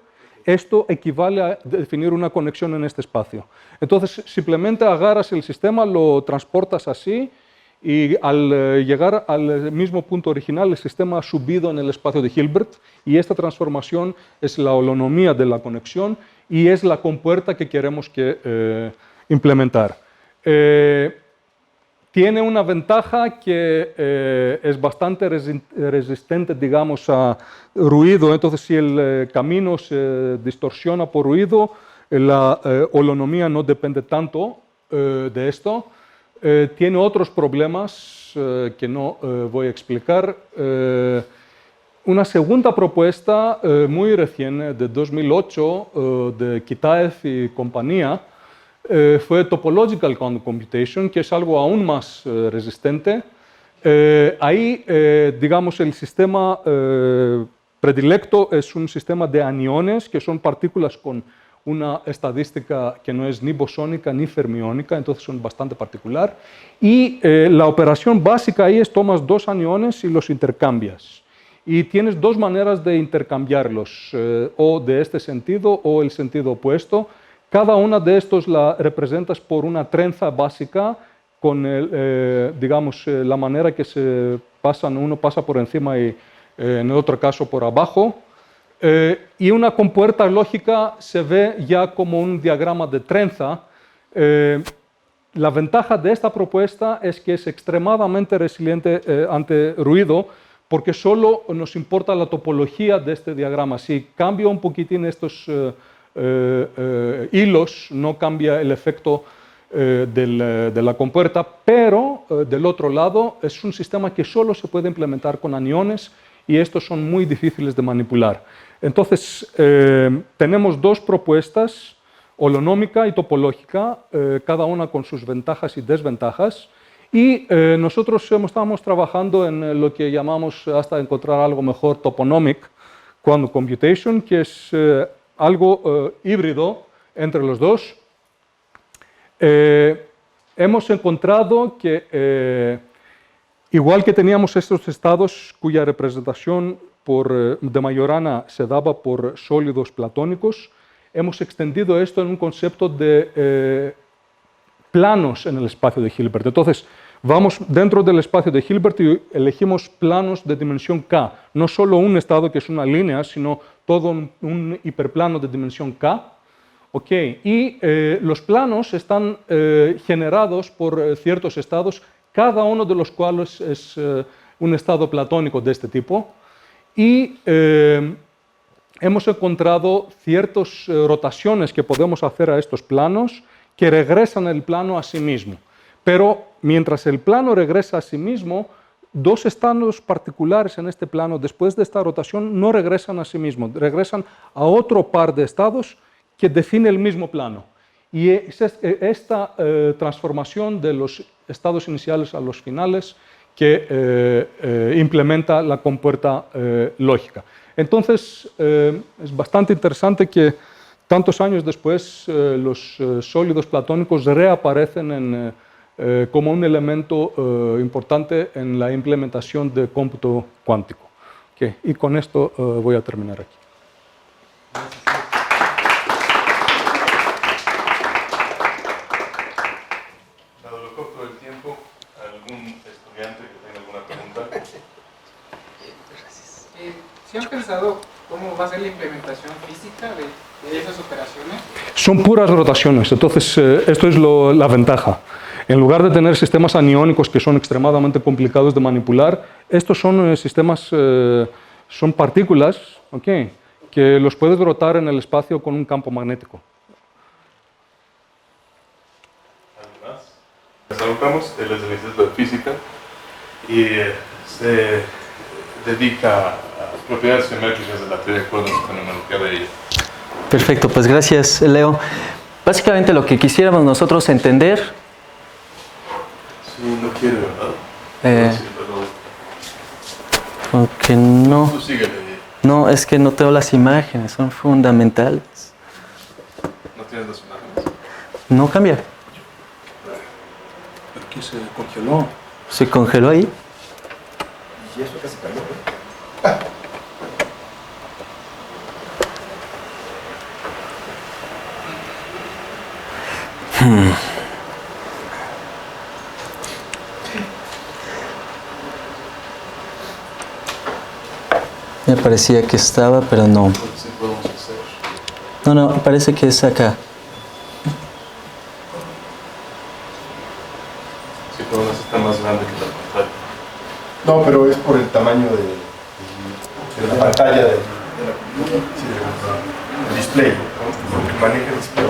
esto equivale a definir una conexión en este espacio. Entonces, simplemente agarras el sistema, lo transportas así, y al llegar al mismo punto original, el sistema ha subido en el espacio de Hilbert, y esta transformación es la holonomía de la conexión y es la compuerta que queremos implementar. Tiene una ventaja que es bastante resistente, digamos, a ruido. Entonces, si el camino se distorsiona por ruido, la holonomía no depende tanto de esto. Tiene otros problemas que no voy a explicar. Una segunda propuesta muy reciente, de 2008, de Kitaev y compañía, fue Topological Quantum Computation, que es algo aún más resistente. Ahí, digamos, el sistema predilecto es un sistema de aniones, que son partículas con una estadística que no es ni bosónica ni fermiónica, entonces son bastante particular. Y la operación básica ahí es tomas dos aniones y los intercambias. Y tienes dos maneras de intercambiarlos, o de este sentido o el sentido opuesto. Cada una de estos la representas por una trenza básica con, digamos, la manera que se pasan, uno pasa por encima y en el otro caso por abajo. Y una compuerta lógica se ve ya como un diagrama de trenza. La ventaja de esta propuesta es que es extremadamente resiliente ante ruido, porque solo nos importa la topología de este diagrama. Si cambio un poquitín estos hilos, no cambia el efecto de la compuerta, pero del otro lado es un sistema que solo se puede implementar con aniones y estos son muy difíciles de manipular. Entonces, tenemos dos propuestas, holonómica y topológica, cada una con sus ventajas y desventajas, y nosotros estamos trabajando en lo que llamamos, hasta encontrar algo mejor, toponomic Quantum Computation, que es algo híbrido entre los dos. Hemos encontrado que, igual que teníamos estos estados cuya representación de Majorana se daba por sólidos platónicos, hemos extendido esto en un concepto de planos en el espacio de Hilbert. Entonces, vamos dentro del espacio de Hilbert y elegimos planos de dimensión K, no solo un estado que es una línea, sino todo un hiperplano de dimensión K. Okay. Y los planos están generados por ciertos estados, cada uno de los cuales es un estado platónico de este tipo. Y hemos encontrado ciertas rotaciones que podemos hacer a estos planos que regresan el plano a sí mismo. Pero mientras el plano regresa a sí mismo, dos estados particulares en este plano, después de esta rotación, no regresan a sí mismo, regresan a otro par de estados que define el mismo plano. Y es esta transformación de los estados iniciales a los finales que implementa la compuerta lógica. Entonces, es bastante interesante que tantos años después los sólidos platónicos reaparecen como un elemento importante en la implementación de cómputo cuántico. Okay. Y con esto voy a terminar aquí. Dado lo corto del tiempo, ¿algún estudiante que tenga alguna pregunta? ¿Se han pensado cómo va a ser la implementación física de esas operaciones? Son puras rotaciones, entonces esto es la ventaja. En lugar de tener sistemas aniónicos que son extremadamente complicados de manipular, estos son sistemas, son partículas, okay, que los puedes rotar en el espacio con un campo magnético. ¿Algo más? Gonzalo Ramos, él es del Instituto de Física y se dedica a propiedades geométricas de la teoría de cuerdas y fenomenología de ella. Perfecto, pues gracias, Leo. Básicamente lo que quisiéramos nosotros entender... Sí, no quiere, ¿verdad? Sí, pero... Porque no... Tú síguele. No, es que no tengo las imágenes, son fundamentales. ¿No tienes las imágenes? No cambia. Aquí se congeló. ¿Se congeló ahí? Y eso casi cayó, Me parecía que estaba, pero no. Sí podemos hacer. No, parece que es acá. Sí, pero está más grande que la pantalla. No, pero es por el tamaño de la pantalla del display, ¿no? Porque maneja el display.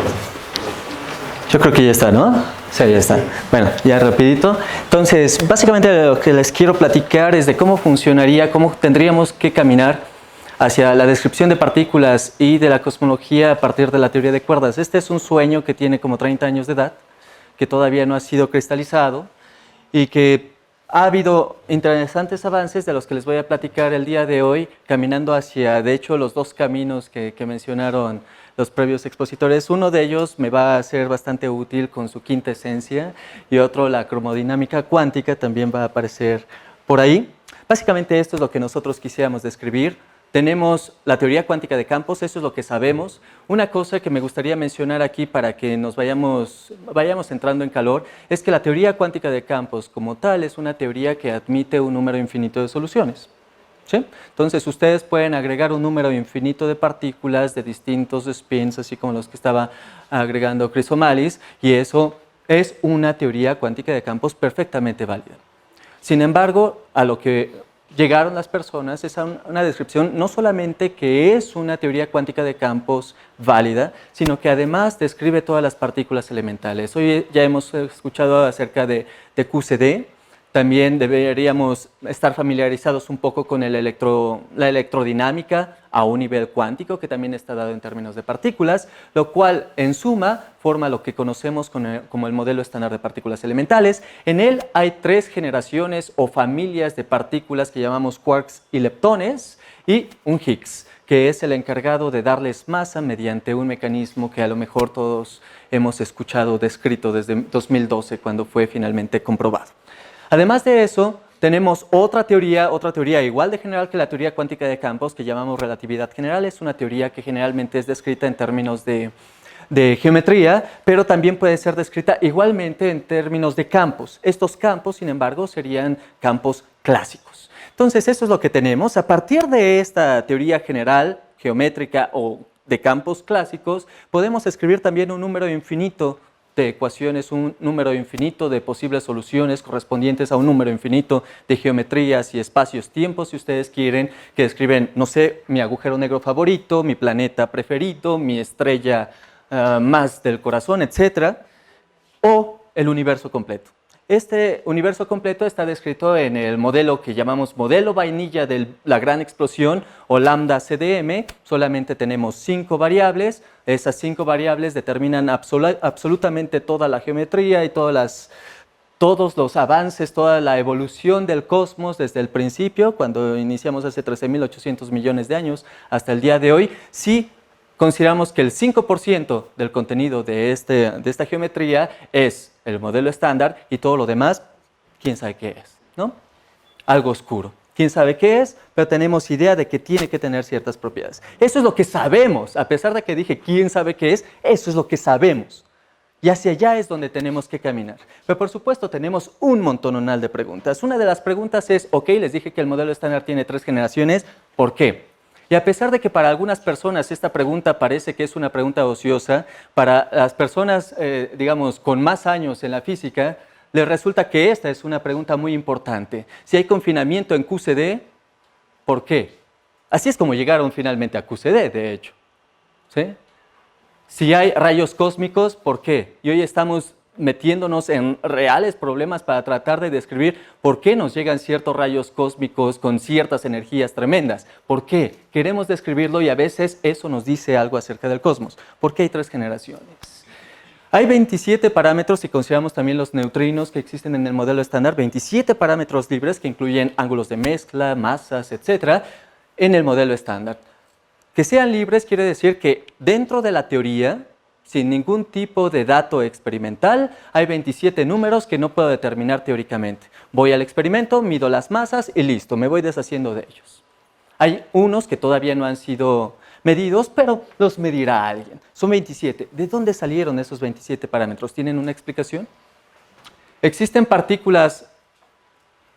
Yo creo que ya está, ¿no? Sí, ya está. Bueno, ya rapidito. Entonces, básicamente lo que les quiero platicar es de cómo funcionaría, cómo tendríamos que caminar hacia la descripción de partículas y de la cosmología a partir de la teoría de cuerdas. Este es un sueño que tiene como 30 años de edad, que todavía no ha sido cristalizado y que ha habido interesantes avances de los que les voy a platicar el día de hoy, caminando hacia, de hecho, los dos caminos que mencionaron los previos expositores. Uno de ellos me va a ser bastante útil con su quinta esencia y otro, la cromodinámica cuántica, también va a aparecer por ahí. Básicamente esto es lo que nosotros quisiéramos describir. Tenemos la teoría cuántica de campos, eso es lo que sabemos. Una cosa que me gustaría mencionar aquí para que nos vayamos entrando en calor es que la teoría cuántica de campos como tal es una teoría que admite un número infinito de soluciones. ¿Sí? Entonces ustedes pueden agregar un número infinito de partículas de distintos spins, así como los que estaba agregando Chris O'Malley, y eso es una teoría cuántica de campos perfectamente válida. Sin embargo, a lo que llegaron las personas es a una descripción no solamente que es una teoría cuántica de campos válida, sino que además describe todas las partículas elementales. Hoy ya hemos escuchado acerca de QCD, También deberíamos estar familiarizados un poco con la electrodinámica a un nivel cuántico, que también está dado en términos de partículas, lo cual en suma forma lo que conocemos como el modelo estándar de partículas elementales. En él hay 3 generaciones o familias de partículas que llamamos quarks y leptones, y un Higgs, que es el encargado de darles masa mediante un mecanismo que a lo mejor todos hemos escuchado descrito desde 2012, cuando fue finalmente comprobado. Además de eso, tenemos otra teoría igual de general que la teoría cuántica de campos, que llamamos relatividad general. Es una teoría que generalmente es descrita en términos de geometría, pero también puede ser descrita igualmente en términos de campos. Estos campos, sin embargo, serían campos clásicos. Entonces, eso es lo que tenemos. A partir de esta teoría general, geométrica o de campos clásicos, podemos escribir también un número infinito de ecuaciones, un número infinito de posibles soluciones correspondientes a un número infinito de geometrías y espacios-tiempos, si ustedes quieren, que describen, no sé, mi agujero negro favorito, mi planeta preferido, mi estrella más del corazón, etc. O el universo completo. Este universo completo está descrito en el modelo que llamamos modelo vainilla de la gran explosión o lambda CDM. Solamente tenemos 5 variables. Esas 5 variables determinan absolutamente toda la geometría y todos los avances, toda la evolución del cosmos desde el principio, cuando iniciamos hace 13.800 millones de años, hasta el día de hoy. Sí, consideramos que el 5% del contenido de esta geometría es el modelo estándar y todo lo demás, quién sabe qué es, ¿no? Algo oscuro. Quién sabe qué es, pero tenemos idea de que tiene que tener ciertas propiedades. Eso es lo que sabemos, a pesar de que dije quién sabe qué es, eso es lo que sabemos. Y hacia allá es donde tenemos que caminar. Pero por supuesto tenemos un montononal de preguntas. Una de las preguntas es, ok, les dije que el modelo estándar tiene 3 generaciones, ¿por qué? Y a pesar de que para algunas personas esta pregunta parece que es una pregunta ociosa, para las personas, digamos, con más años en la física, les resulta que esta es una pregunta muy importante. Si hay confinamiento en QCD, ¿por qué? Así es como llegaron finalmente a QCD, de hecho. ¿Sí? Si hay rayos cósmicos, ¿por qué? Y hoy estamos metiéndonos en reales problemas para tratar de describir por qué nos llegan ciertos rayos cósmicos con ciertas energías tremendas. ¿Por qué? Queremos describirlo y a veces eso nos dice algo acerca del cosmos. ¿Por qué hay 3 generaciones? Hay 27 parámetros, si consideramos también los neutrinos que existen en el modelo estándar, 27 parámetros libres que incluyen ángulos de mezcla, masas, etc., en el modelo estándar. Que sean libres quiere decir que dentro de la teoría, sin ningún tipo de dato experimental, hay 27 números que no puedo determinar teóricamente. Voy al experimento, mido las masas y listo, me voy deshaciendo de ellos. Hay unos que todavía no han sido medidos, pero los medirá alguien. Son 27. ¿De dónde salieron esos 27 parámetros? ¿Tienen una explicación? ¿Existen partículas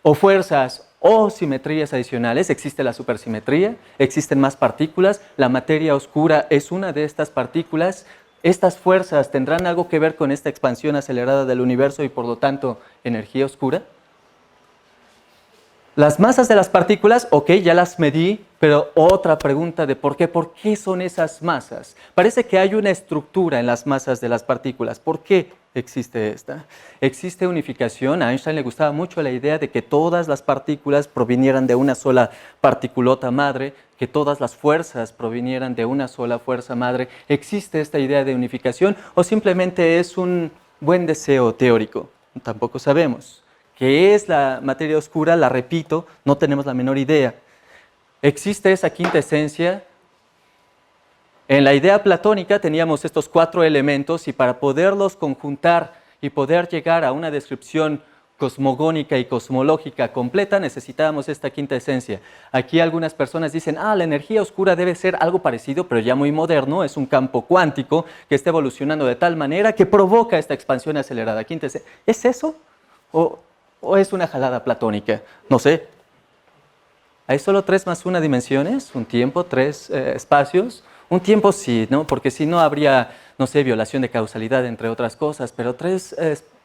o fuerzas o simetrías adicionales? ¿Existe la supersimetría? ¿Existen más partículas? ¿La materia oscura es una de estas partículas? ¿Estas fuerzas tendrán algo que ver con esta expansión acelerada del universo y por lo tanto energía oscura? Las masas de las partículas, ok, ya las medí, pero otra pregunta de ¿por qué? ¿Por qué son esas masas? Parece que hay una estructura en las masas de las partículas. ¿Por qué existe esta? Existe unificación. A Einstein le gustaba mucho la idea de que todas las partículas provinieran de una sola particulota madre, que todas las fuerzas provinieran de una sola fuerza madre. ¿Existe esta idea de unificación o simplemente es un buen deseo teórico? Tampoco sabemos. ¿Qué es la materia oscura? La repito, no tenemos la menor idea. ¿Existe esa quinta esencia? En la idea platónica teníamos estos 4 elementos y para poderlos conjuntar y poder llegar a una descripción cosmogónica y cosmológica completa necesitábamos esta quinta esencia. Aquí algunas personas dicen, la energía oscura debe ser algo parecido, pero ya muy moderno, es un campo cuántico que está evolucionando de tal manera que provoca esta expansión acelerada. Quinta esencia. ¿Es eso? ¿O es una jalada platónica? No sé. ¿Hay solo 3 más 1 dimensiones? ¿Un tiempo, 3 espacios? Un tiempo sí, ¿no? Porque si no habría, no sé, violación de causalidad, entre otras cosas, pero 3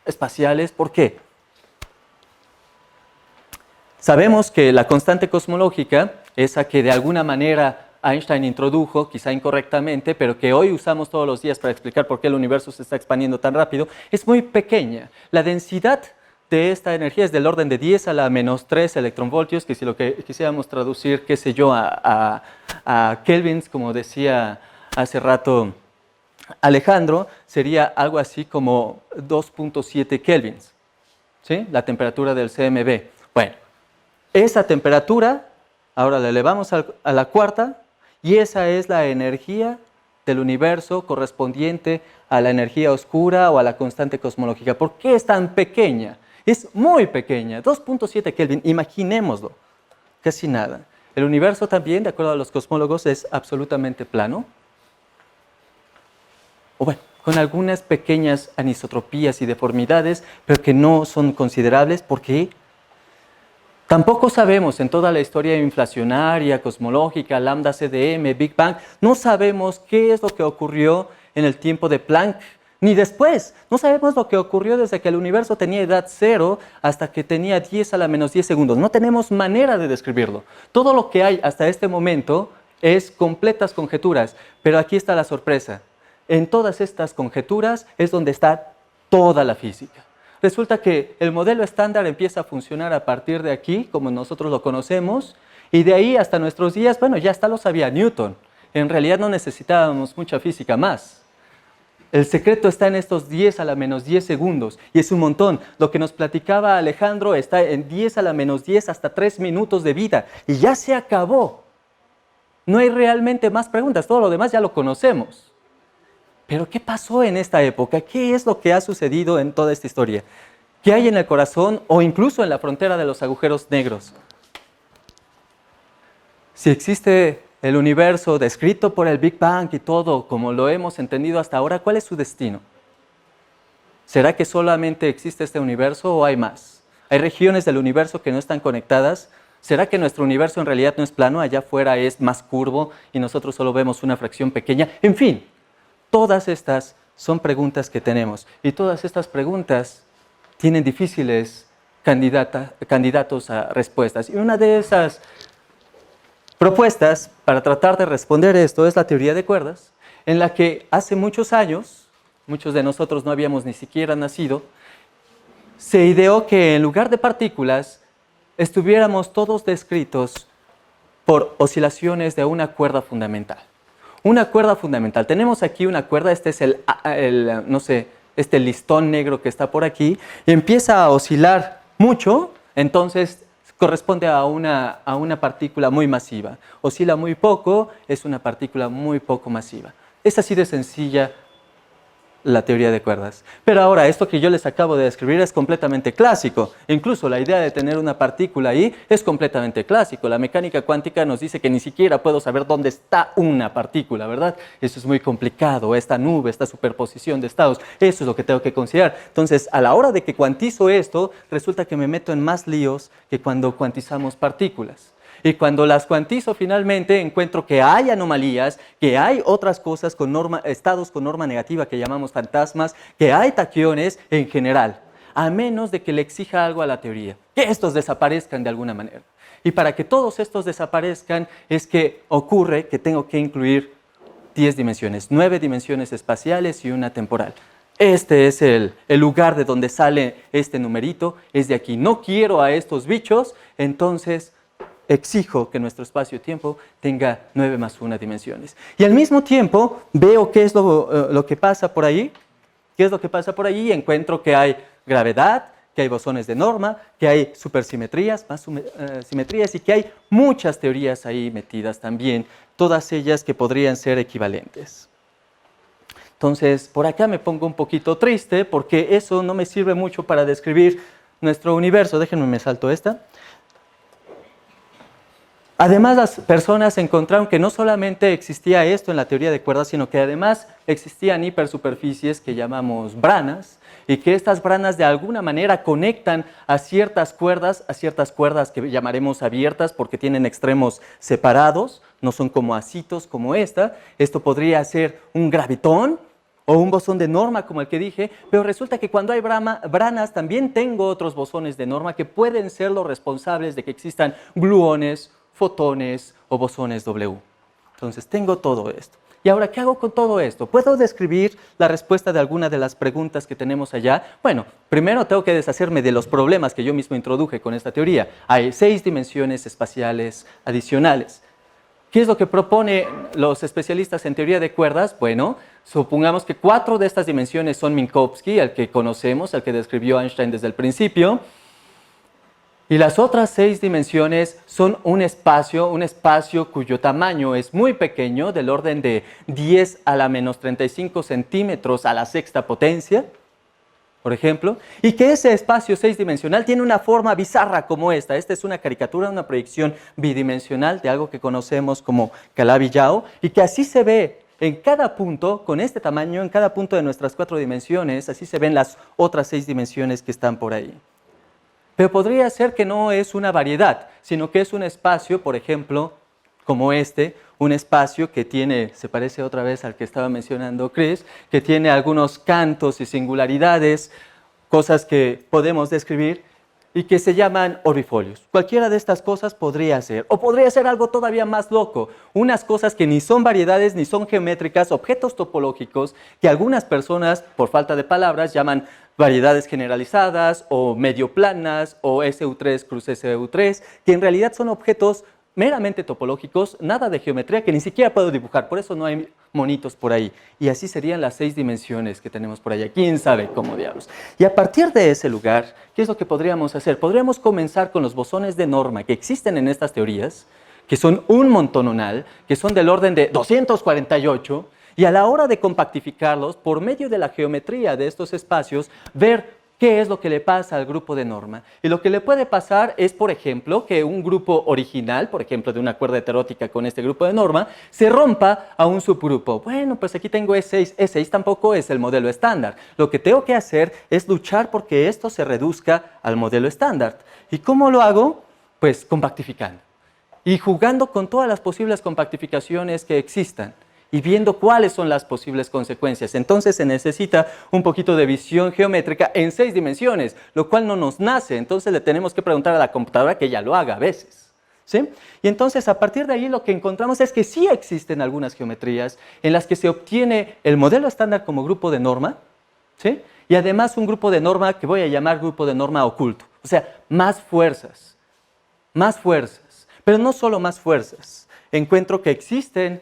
espaciales, ¿por qué? Sabemos que la constante cosmológica, esa que de alguna manera Einstein introdujo, quizá incorrectamente, pero que hoy usamos todos los días para explicar por qué el universo se está expandiendo tan rápido, es muy pequeña. La densidad de esta energía es del orden de 10 a la menos 3 electronvoltios, que si lo que quisiéramos traducir, qué sé yo, a kelvins, como decía hace rato Alejandro, sería algo así como 2.7 kelvins, ¿sí? La temperatura del CMB. Bueno, esa temperatura, ahora la elevamos a la cuarta, y esa es la energía del universo correspondiente a la energía oscura o a la constante cosmológica. ¿Por qué es tan pequeña? Es muy pequeña, 2.7 Kelvin, imaginémoslo, casi nada. El universo también, de acuerdo a los cosmólogos, es absolutamente plano. O bueno, con algunas pequeñas anisotropías y deformidades, pero que no son considerables porque tampoco sabemos en toda la historia inflacionaria, cosmológica, lambda CDM, Big Bang, no sabemos qué es lo que ocurrió en el tiempo de Planck, ni después. No sabemos lo que ocurrió desde que el universo tenía edad cero hasta que tenía 10 a la menos 10 segundos. No tenemos manera de describirlo. Todo lo que hay hasta este momento es completas conjeturas, pero aquí está la sorpresa. En todas estas conjeturas es donde está toda la física. Resulta que el modelo estándar empieza a funcionar a partir de aquí, como nosotros lo conocemos, y de ahí hasta nuestros días, bueno, ya hasta lo sabía Newton. En realidad no necesitábamos mucha física más. El secreto está en estos 10 a la menos 10 segundos, y es un montón. Lo que nos platicaba Alejandro está en 10 a la menos 10 hasta 3 minutos de vida, y ya se acabó. No hay realmente más preguntas, todo lo demás ya lo conocemos. Pero ¿qué pasó en esta época? ¿Qué es lo que ha sucedido en toda esta historia? ¿Qué hay en el corazón o incluso en la frontera de los agujeros negros? Si existe el universo descrito por el Big Bang y todo como lo hemos entendido hasta ahora, ¿cuál es su destino? ¿Será que solamente existe este universo o hay más? ¿Hay regiones del universo que no están conectadas? ¿Será que nuestro universo en realidad no es plano, allá afuera es más curvo y nosotros solo vemos una fracción pequeña? En fin, todas estas son preguntas que tenemos y todas estas preguntas tienen difíciles candidatos a respuestas. Y una de esas propuestas para tratar de responder esto es la teoría de cuerdas, en la que hace muchos años, muchos de nosotros no habíamos ni siquiera nacido, se ideó que en lugar de partículas estuviéramos todos descritos por oscilaciones de una cuerda fundamental. Una cuerda fundamental. Tenemos aquí una cuerda, este es este listón negro que está por aquí, y empieza a oscilar mucho, entonces corresponde a una partícula muy masiva. Oscila muy poco, es una partícula muy poco masiva. Es así de sencilla la teoría de cuerdas. Pero ahora, esto que yo les acabo de describir es completamente clásico. Incluso la idea de tener una partícula ahí es completamente clásico. La mecánica cuántica nos dice que ni siquiera puedo saber dónde está una partícula, ¿verdad? Eso es muy complicado, esta nube, esta superposición de estados, eso es lo que tengo que considerar. Entonces, a la hora de que cuantizo esto, resulta que me meto en más líos que cuando cuantizamos partículas. Y cuando las cuantizo finalmente encuentro que hay anomalías, que hay otras cosas con estados con norma negativa que llamamos fantasmas, que hay taquiones en general, a menos de que le exija algo a la teoría, que estos desaparezcan de alguna manera. Y para que todos estos desaparezcan es que ocurre que tengo que incluir 10 dimensiones, 9 dimensiones espaciales y una temporal. Este es el lugar de donde sale este numerito, es de aquí. No quiero a estos bichos, entonces exijo que nuestro espacio-tiempo tenga 9 más 1 dimensiones. Y al mismo tiempo veo qué es lo que pasa por ahí, y encuentro que hay gravedad, que hay bosones de norma, que hay supersimetrías, más simetrías, y que hay muchas teorías ahí metidas también, todas ellas que podrían ser equivalentes. Entonces, por acá me pongo un poquito triste porque eso no me sirve mucho para describir nuestro universo. Déjenme, me salto esta. Además, las personas encontraron que no solamente existía esto en la teoría de cuerdas, sino que además existían hipersuperficies que llamamos branas, y que estas branas de alguna manera conectan a ciertas cuerdas que llamaremos abiertas porque tienen extremos separados, no son como asitos como esta. Esto podría ser un gravitón o un bosón de norma como el que dije, pero resulta que cuando hay branas también tengo otros bosones de norma que pueden ser los responsables de que existan gluones, fotones o bosones W. Entonces tengo todo esto. ¿Y ahora qué hago con todo esto? ¿Puedo describir la respuesta de alguna de las preguntas que tenemos allá? Bueno, primero tengo que deshacerme de los problemas que yo mismo introduje con esta teoría. Hay 6 dimensiones espaciales adicionales. ¿Qué es lo que proponen los especialistas en teoría de cuerdas? Bueno, supongamos que 4 de estas dimensiones son Minkowski, el que conocemos, el que describió Einstein desde el principio. Y las otras 6 dimensiones son un espacio cuyo tamaño es muy pequeño, del orden de 10 a la menos 35 centímetros a la sexta potencia, por ejemplo, y que ese espacio 6-dimensional tiene una forma bizarra como esta. Esta es una caricatura, una proyección bidimensional de algo que conocemos como Calabi-Yau, y que así se ve en cada punto, con este tamaño, en cada punto de nuestras 4 dimensiones, así se ven las otras 6 dimensiones que están por ahí. Pero podría ser que no es una variedad, sino que es un espacio, por ejemplo, como este, un espacio que tiene, se parece otra vez al que estaba mencionando Chris, que tiene algunos cantos y singularidades, cosas que podemos describir y que se llaman orbifolios. Cualquiera de estas cosas podría ser, o podría ser algo todavía más loco, unas cosas que ni son variedades ni son geométricas, objetos topológicos que algunas personas, por falta de palabras, llaman variedades generalizadas o medio planas o SU3 cruz SU3, que en realidad son objetos meramente topológicos, nada de geometría que ni siquiera puedo dibujar, por eso no hay monitos por ahí. Y así serían las 6 dimensiones que tenemos por allá, quién sabe cómo diablos. Y a partir de ese lugar, ¿qué es lo que podríamos hacer? Podríamos comenzar con los bosones de norma que existen en estas teorías, que son un montononal, que son del orden de 248, y a la hora de compactificarlos, por medio de la geometría de estos espacios, ver qué es lo que le pasa al grupo de norma. Y lo que le puede pasar es, por ejemplo, que un grupo original, por ejemplo, de una cuerda heterótica con este grupo de norma, se rompa a un subgrupo. Bueno, pues aquí tengo E6. E6 tampoco es el modelo estándar. Lo que tengo que hacer es luchar porque esto se reduzca al modelo estándar. ¿Y cómo lo hago? Pues compactificando. Y jugando con todas las posibles compactificaciones que existan. Y viendo cuáles son las posibles consecuencias. Entonces se necesita un poquito de visión geométrica en 6 dimensiones, lo cual no nos nace. Entonces le tenemos que preguntar a la computadora que ella lo haga a veces. ¿Sí? Y entonces a partir de ahí lo que encontramos es que sí existen algunas geometrías en las que se obtiene el modelo estándar como grupo de norma, ¿sí? Y además un grupo de norma que voy a llamar grupo de norma oculto. O sea, más fuerzas. Más fuerzas. Pero no solo más fuerzas. Encuentro que existen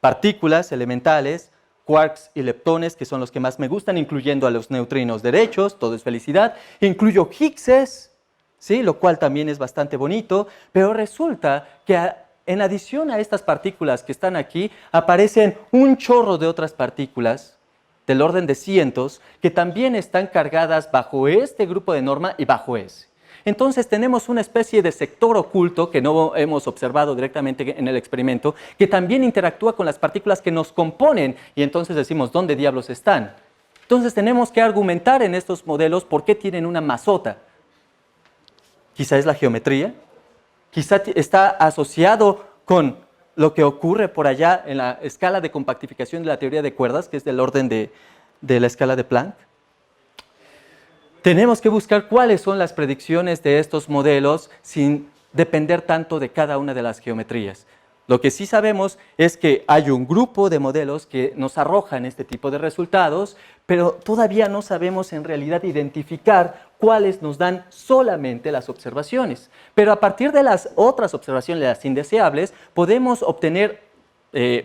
partículas elementales, quarks y leptones, que son los que más me gustan, incluyendo a los neutrinos derechos, todo es felicidad. Incluyo Higgses, ¿sí? Lo cual también es bastante bonito, pero resulta que en adición a estas partículas que están aquí, aparecen un chorro de otras partículas del orden de cientos, que también están cargadas bajo este grupo de norma y bajo ese. Entonces tenemos una especie de sector oculto que no hemos observado directamente en el experimento, que también interactúa con las partículas que nos componen y entonces decimos, ¿dónde diablos están? Entonces tenemos que argumentar en estos modelos por qué tienen una masota. Quizá es la geometría, quizá está asociado con lo que ocurre por allá en la escala de compactificación de la teoría de cuerdas, que es del orden de la escala de Planck. Tenemos que buscar cuáles son las predicciones de estos modelos sin depender tanto de cada una de las geometrías. Lo que sí sabemos es que hay un grupo de modelos que nos arrojan este tipo de resultados, pero todavía no sabemos en realidad identificar cuáles nos dan solamente las observaciones. Pero a partir de las otras observaciones, las indeseables, podemos obtener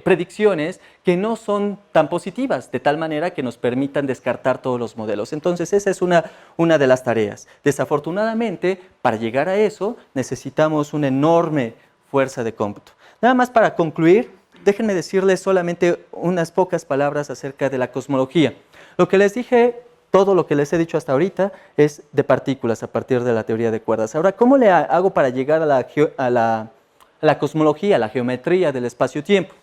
predicciones que no son tan positivas, de tal manera que nos permitan descartar todos los modelos. Entonces esa es una de las tareas. Desafortunadamente, para llegar a eso, necesitamos una enorme fuerza de cómputo. Nada más para concluir, déjenme decirles solamente unas pocas palabras acerca de la cosmología. Lo que les dije, todo lo que les he dicho hasta ahorita, es de partículas a partir de la teoría de cuerdas. Ahora, ¿cómo le hago para llegar a la cosmología, la geometría del espacio-tiempo?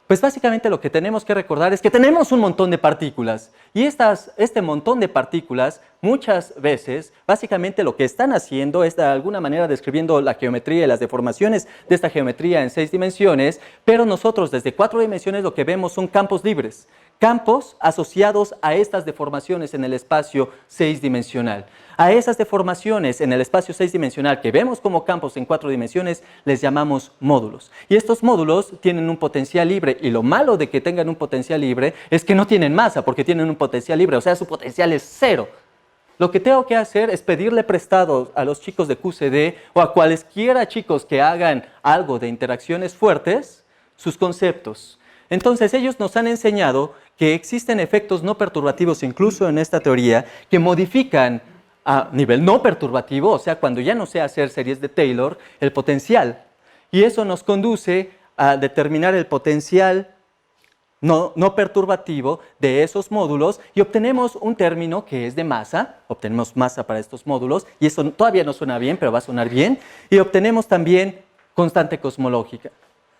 Pues básicamente lo que tenemos que recordar es que tenemos un montón de partículas y este montón de partículas muchas veces básicamente lo que están haciendo es de alguna manera describiendo la geometría y las deformaciones de esta geometría en 6 dimensiones, pero nosotros desde 4 dimensiones lo que vemos son campos libres campos asociados a estas deformaciones en el espacio 6-dimensional. A esas deformaciones en el espacio 6-dimensional que vemos como campos en 4 dimensiones les llamamos módulos. Y estos módulos tienen un potencial libre, y lo malo de que tengan un potencial libre es que no tienen masa porque tienen un potencial libre, o sea, su potencial es 0. Lo que tengo que hacer es pedirle prestado a los chicos de QCD o a cualesquiera chicos que hagan algo de interacciones fuertes sus conceptos. Entonces ellos nos han enseñado que existen efectos no perturbativos incluso en esta teoría que modifican a nivel no perturbativo, o sea, cuando ya no sé hacer series de Taylor, el potencial. Y eso nos conduce a determinar el potencial no perturbativo de esos módulos y obtenemos un término que es de masa, obtenemos masa para estos módulos, y eso todavía no suena bien, pero va a sonar bien, y obtenemos también constante cosmológica.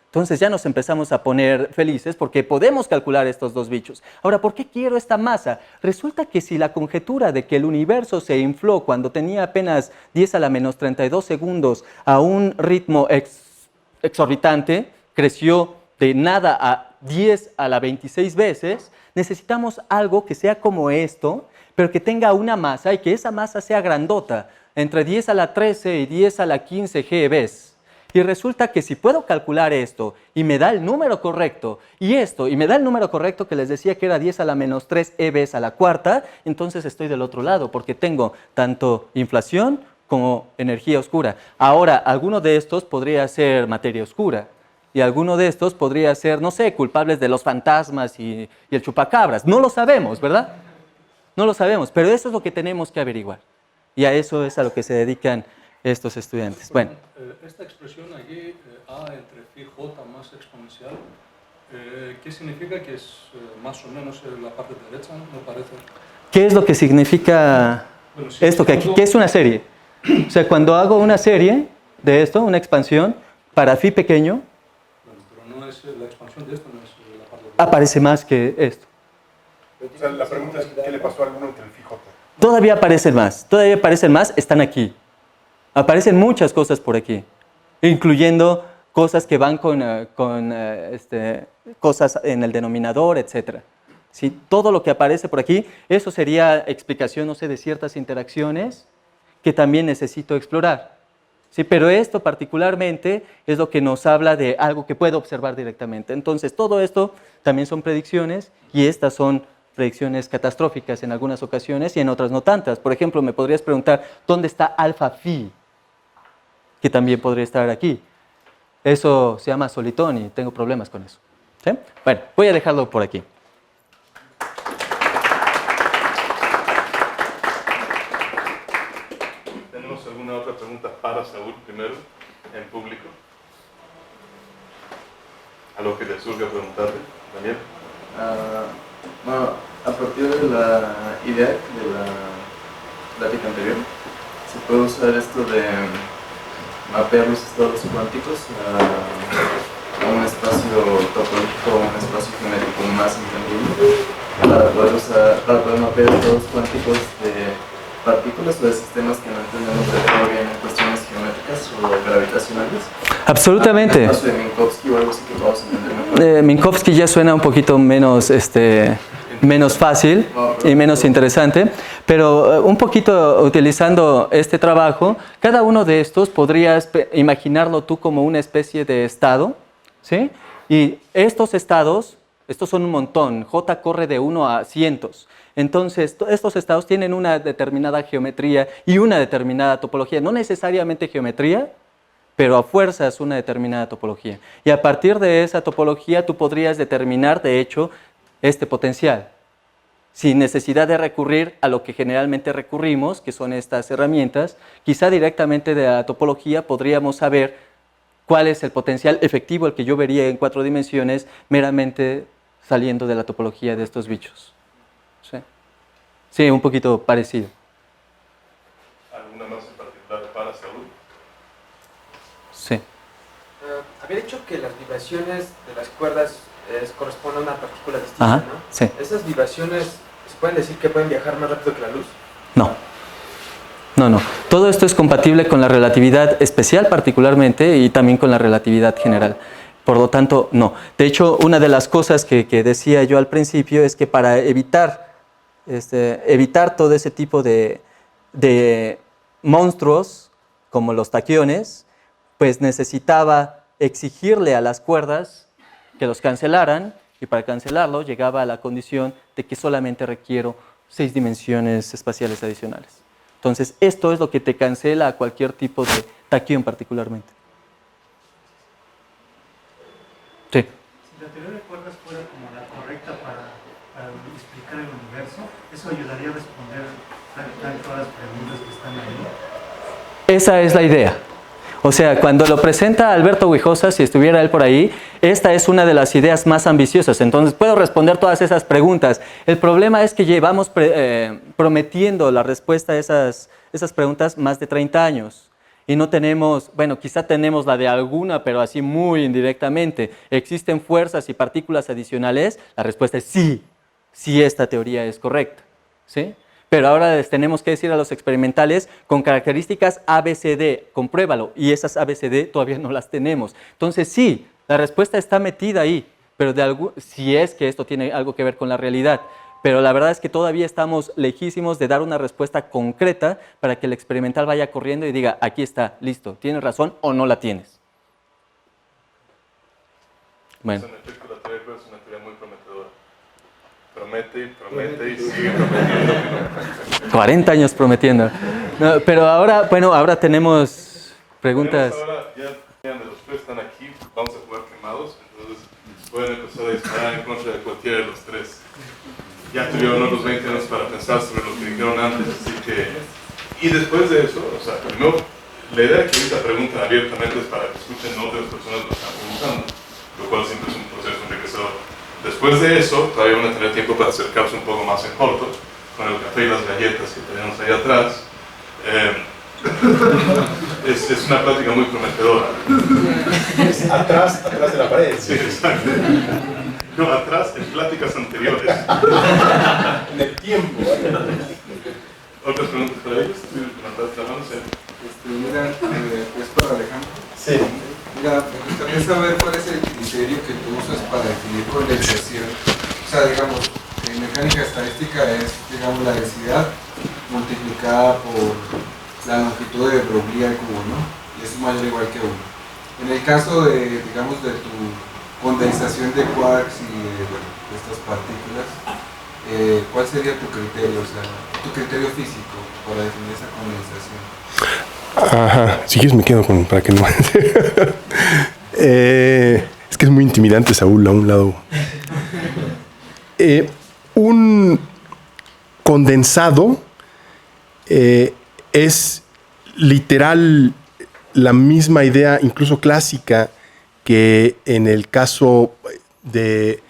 Entonces ya nos empezamos a poner felices porque podemos calcular estos dos bichos. Ahora, ¿por qué quiero esta masa? Resulta que si la conjetura de que el universo se infló cuando tenía apenas 10 a la menos 32 segundos a un ritmo exorbitante, creció de nada a 10 a la 26 veces, necesitamos algo que sea como esto, pero que tenga una masa y que esa masa sea grandota, entre 10 a la 13 y 10 a la 15 GeVs. Y resulta que si puedo calcular esto y me da el número correcto, y esto, y me da el número correcto que les decía que era 10 a la menos 3 EVs a la cuarta, entonces estoy del otro lado, porque tengo tanto inflación como energía oscura. Ahora, alguno de estos podría ser materia oscura, y alguno de estos podría ser, no sé, culpables de los fantasmas y el chupacabras. No lo sabemos, ¿verdad? No lo sabemos, pero eso es lo que tenemos que averiguar. Y a eso es a lo que se dedican estos estudiantes. Bueno. Esta expresión aquí, A entre phi j más exponencial, ¿qué significa? Que es más o menos la parte derecha, me parece. ¿Qué es lo que significa esto? ¿Qué es una serie? O sea, cuando hago una serie de esto, una expansión, para phi pequeño, pero no es la expansión de esto, no es la parte derecha. Aparece más que esto. O sea, la pregunta es, ¿qué le pasó a alguno entre el phi j? Todavía aparecen más, están aquí. Aparecen muchas cosas por aquí, incluyendo cosas que van con cosas en el denominador, etc. ¿Sí? Todo lo que aparece por aquí, eso sería explicación, no sé, de ciertas interacciones que también necesito explorar. ¿Sí? Pero esto particularmente es lo que nos habla de algo que puedo observar directamente. Entonces, todo esto también son predicciones y estas son predicciones catastróficas en algunas ocasiones y en otras no tantas. Por ejemplo, me podrías preguntar, ¿dónde está alfa phi? Que también podría estar aquí. Eso se llama solitón y tengo problemas con eso. ¿Sí? Bueno, voy a dejarlo por aquí. ¿Tenemos alguna otra pregunta para Saúl primero, en público? ¿Algo que le surge preguntarle, Daniel? Bueno, a partir de la idea de la plática anterior, se puede usar esto de mapear los estados cuánticos a un espacio topológico o un espacio geométrico más entendible para poder mapear estados cuánticos de partículas o de sistemas que no entendemos de todo bien en cuestiones geométricas o gravitacionales. Absolutamente. En el caso de Minkowski o algo así que podamos entender mejor. Minkowski ya suena un poquito menos fácil y menos interesante, pero un poquito utilizando este trabajo, cada uno de estos podrías imaginarlo tú como una especie de estado, ¿sí? Y estos estados, estos son un montón, J corre de 1 a cientos. Entonces, estos estados tienen una determinada geometría y una determinada topología, no necesariamente geometría, pero a fuerzas una determinada topología. Y a partir de esa topología tú podrías determinar, de hecho, este potencial, sin necesidad de recurrir a lo que generalmente recurrimos, que son estas herramientas. Quizá directamente de la topología podríamos saber cuál es el potencial efectivo, el que yo vería en 4 dimensiones, meramente saliendo de la topología de estos bichos. Sí, un poquito parecido. ¿Alguna más en particular para Saúl? Sí. Había dicho que las vibraciones de las cuerdas corresponden a una partícula distinta, Ajá, ¿no? sí. ¿Esas vibraciones se pueden decir que pueden viajar más rápido que la luz? No. No. Todo esto es compatible con la relatividad especial particularmente y también con la relatividad general. Por lo tanto, no. De hecho, una de las cosas que decía yo al principio es que para evitar todo ese tipo de monstruos, como los taquiones, pues necesitaba exigirle a las cuerdas que los cancelaran, y para cancelarlo llegaba a la condición de que solamente requiero 6 dimensiones espaciales adicionales. Entonces, esto es lo que te cancela a cualquier tipo de taquión particularmente. Sí. Si la teoría de cuerdas fuera como la correcta para explicar el universo, ¿eso ayudaría a responder todas las preguntas que están ahí? Esa es la idea. O sea, cuando lo presenta Alberto Guijosa, si estuviera él por ahí, esta es una de las ideas más ambiciosas. Entonces, puedo responder todas esas preguntas. El problema es que llevamos prometiendo la respuesta a esas preguntas más de 30 años. Y no tenemos, bueno, quizá tenemos la de alguna, pero así muy indirectamente. ¿Existen fuerzas y partículas adicionales? La respuesta es sí, sí esta teoría es correcta, ¿sí? Pero ahora les tenemos que decir a los experimentales con características ABCD, compruébalo, y esas ABCD todavía no las tenemos. Entonces sí, la respuesta está metida ahí, pero si es que esto tiene algo que ver con la realidad. Pero la verdad es que todavía estamos lejísimos de dar una respuesta concreta para que el experimental vaya corriendo y diga, aquí está, listo, ¿tienes razón o no la tienes? Bueno. En efecto, la teoría es una teoría muy prometedora. Promete y promete y sigue prometiendo. 40 años prometiendo. No, pero ahora, bueno, ahora tenemos preguntas. Ahora ya de los tres están aquí, vamos a jugar quemados, entonces pueden empezar a disparar en contra de cualquiera de los tres. Ya tuvieron otros 20 años para pensar sobre lo que dijeron antes, así que... Y después de eso, o sea, primero, la idea que ahorita preguntan abiertamente es para que escuchen otras personas lo que están preguntando, lo cual siempre es un proceso enriquecedor. Después de eso, todavía van a tener tiempo para acercarse un poco más en corto, con el café y las galletas que tenemos ahí atrás. Es una plática muy prometedora. Es atrás de la pared. Sí, exacto. No, atrás en pláticas anteriores. En el tiempo. ¿Otras preguntas para ellos? ¿Levantaste la mano? Sí. Mira, es para Alejandro. Sí. Mira, me gustaría saber cuál es el criterio que tú usas para definir condensación. O sea, digamos, en mecánica estadística es, digamos, la densidad multiplicada por la longitud de Broglie al cubo, ¿no? Y es mayor o igual que 1. En el caso de, digamos, de tu condensación de quarks y de estas partículas, ¿cuál sería tu criterio, o sea, tu criterio físico para definir esa condensación? Ajá, si quieres me quedo para que no... es que es muy intimidante, Saúl, a un lado. Un condensado es literal la misma idea, incluso clásica, que en el caso de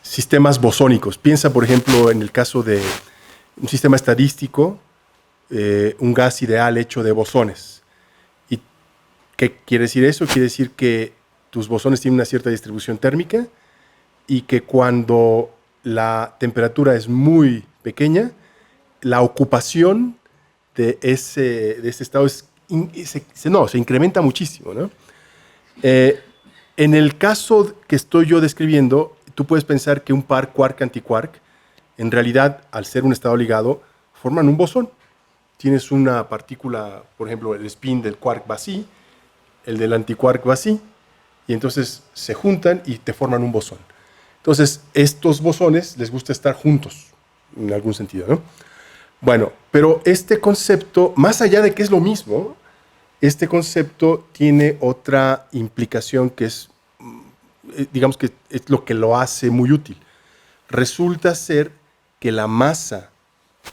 sistemas bosónicos. Piensa, por ejemplo, en el caso de un sistema estadístico, un gas ideal hecho de bosones. ¿Y qué quiere decir eso? Quiere decir que tus bosones tienen una cierta distribución térmica y que cuando la temperatura es muy pequeña, la ocupación de ese estado se incrementa muchísimo, ¿no? En el caso que estoy yo describiendo, tú puedes pensar que un par quark-antiquark, en realidad, al ser un estado ligado, forman un bosón. Tienes una partícula, por ejemplo, el spin del quark va así, el del antiquark va así, y entonces se juntan y te forman un bosón. Entonces, estos bosones les gusta estar juntos, en algún sentido, ¿no? Bueno, pero este concepto, más allá de que es lo mismo, este concepto tiene otra implicación que es, digamos que es lo que lo hace muy útil. Resulta ser que la masa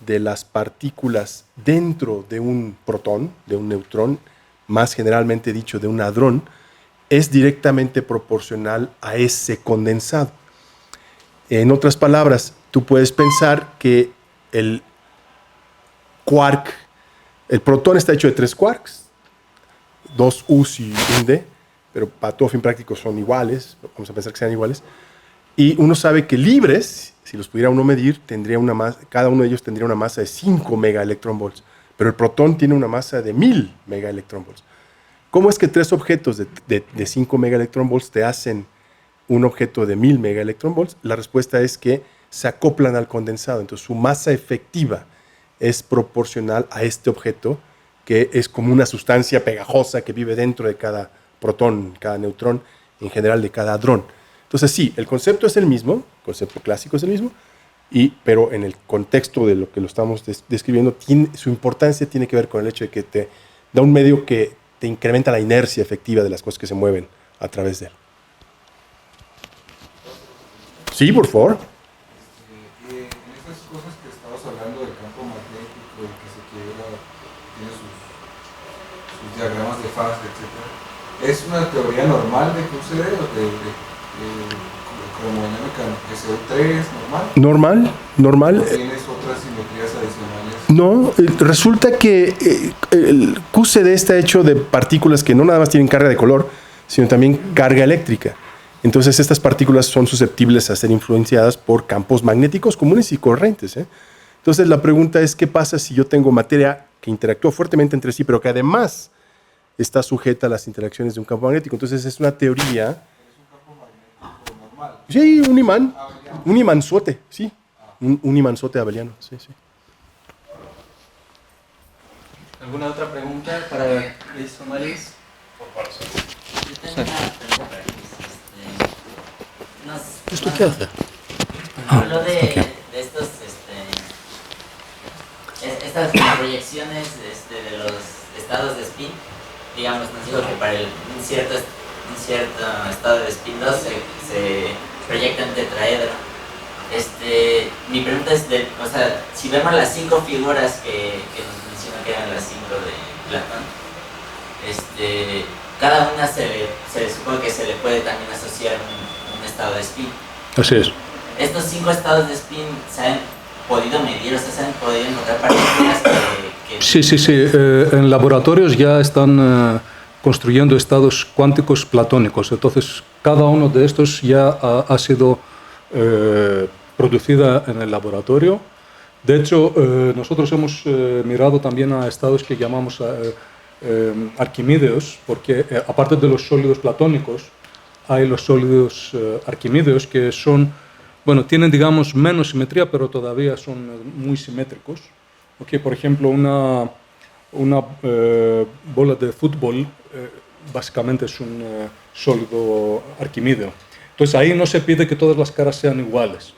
de las partículas dentro de un protón, de un neutrón, más generalmente dicho de un hadrón, es directamente proporcional a ese condensado. En otras palabras, tú puedes pensar que el quark, el protón está hecho de 3 quarks, 2 U's y un D, pero para todo fin práctico son iguales, vamos a pensar que sean iguales, y uno sabe que libres, si los pudiera uno medir, tendría una masa, cada uno de ellos tendría una masa de 5 megaelectronvolts, pero el protón tiene una masa de 1000 megaelectronvolts. ¿Cómo es que 3 objetos de 5 megaelectronvolts te hacen un objeto de 1000 megaelectronvolts? La respuesta es que se acoplan al condensado. Entonces, su masa efectiva es proporcional a este objeto, que es como una sustancia pegajosa que vive dentro de cada protón, cada neutrón, en general de cada hadrón. Entonces, sí, el concepto es el mismo, el concepto clásico es el mismo, pero en el contexto de lo que lo estamos describiendo, su importancia tiene que ver con el hecho de que te da un medio que te incrementa la inercia efectiva de las cosas que se mueven a través de él. Sí, por favor. En estas cosas que estabas hablando del campo magnético y que se tiene sus diagramas de fase, etc. ¿Es una teoría normal de QCD o de cromodinámica SO3 normal? Normal. ¿O tienes otras simetrías adicionales? No, resulta que el QCD está hecho de partículas que no nada más tienen carga de color, sino también carga eléctrica. Entonces estas partículas son susceptibles a ser influenciadas por campos magnéticos comunes y corrientes. Entonces la pregunta es, ¿qué pasa si yo tengo materia que interactúa fuertemente entre sí, pero que además está sujeta a las interacciones de un campo magnético? Entonces es una teoría... ¿Es un campo magnético normal? Sí, un imán, un imanzote, sí, un imanzote abeliano, sí, sí. ¿Alguna otra pregunta para Luis Somalis? Yo tengo una pregunta. ¿Esto qué hace? Habló de estas proyecciones de los estados de spin. Digamos, nos dijo que para un cierto estado de spin 2 se proyecta en tetraedro. Mi pregunta es, si vemos las 5 figuras que nos mencionó que eran las 5 de Platón, cada una se le supone que se le puede también asociar un estado de spin. Así es. Estos 5 estados de spin se han podido medir, o sea, se han podido encontrar partículas que... Sí. En laboratorios ya están construyendo estados cuánticos platónicos. Entonces, cada uno de estos ya ha sido producida en el laboratorio. De hecho, nosotros hemos mirado también a estados que llamamos arquimídeos, porque aparte de los sólidos platónicos, hay los sólidos arquimídeos que son, tienen, digamos, menos simetría, pero todavía son muy simétricos. Por ejemplo, una bola de fútbol básicamente es un sólido arquimídeo. Entonces ahí no se pide que todas las caras sean iguales.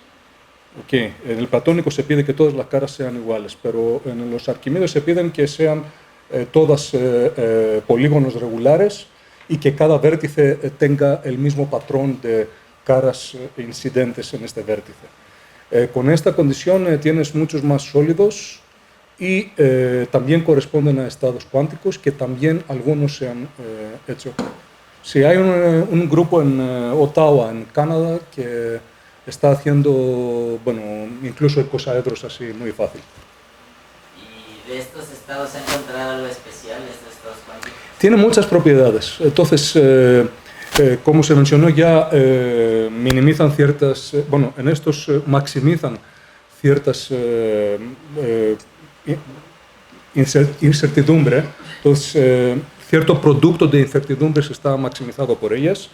En el platónico se pide que todas las caras sean iguales, pero en los arquimídeos se piden que sean todas polígonos regulares y que cada vértice tenga el mismo patrón de caras incidentes en este vértice. Con esta condición tienes muchos más sólidos y también corresponden a estados cuánticos, que también algunos se han hecho. Sí, hay un grupo en Ottawa, en Canadá, que está haciendo, incluso cosaedros así muy fácil. ¿Y de estos estados se ha encontrado algo especial, estos estados cuánticos? Tiene muchas propiedades. Entonces, como se mencionó ya, minimizan ciertas, en estos maximizan ciertas incertidumbre. Entonces, cierto producto de incertidumbre está maximizado por ellas.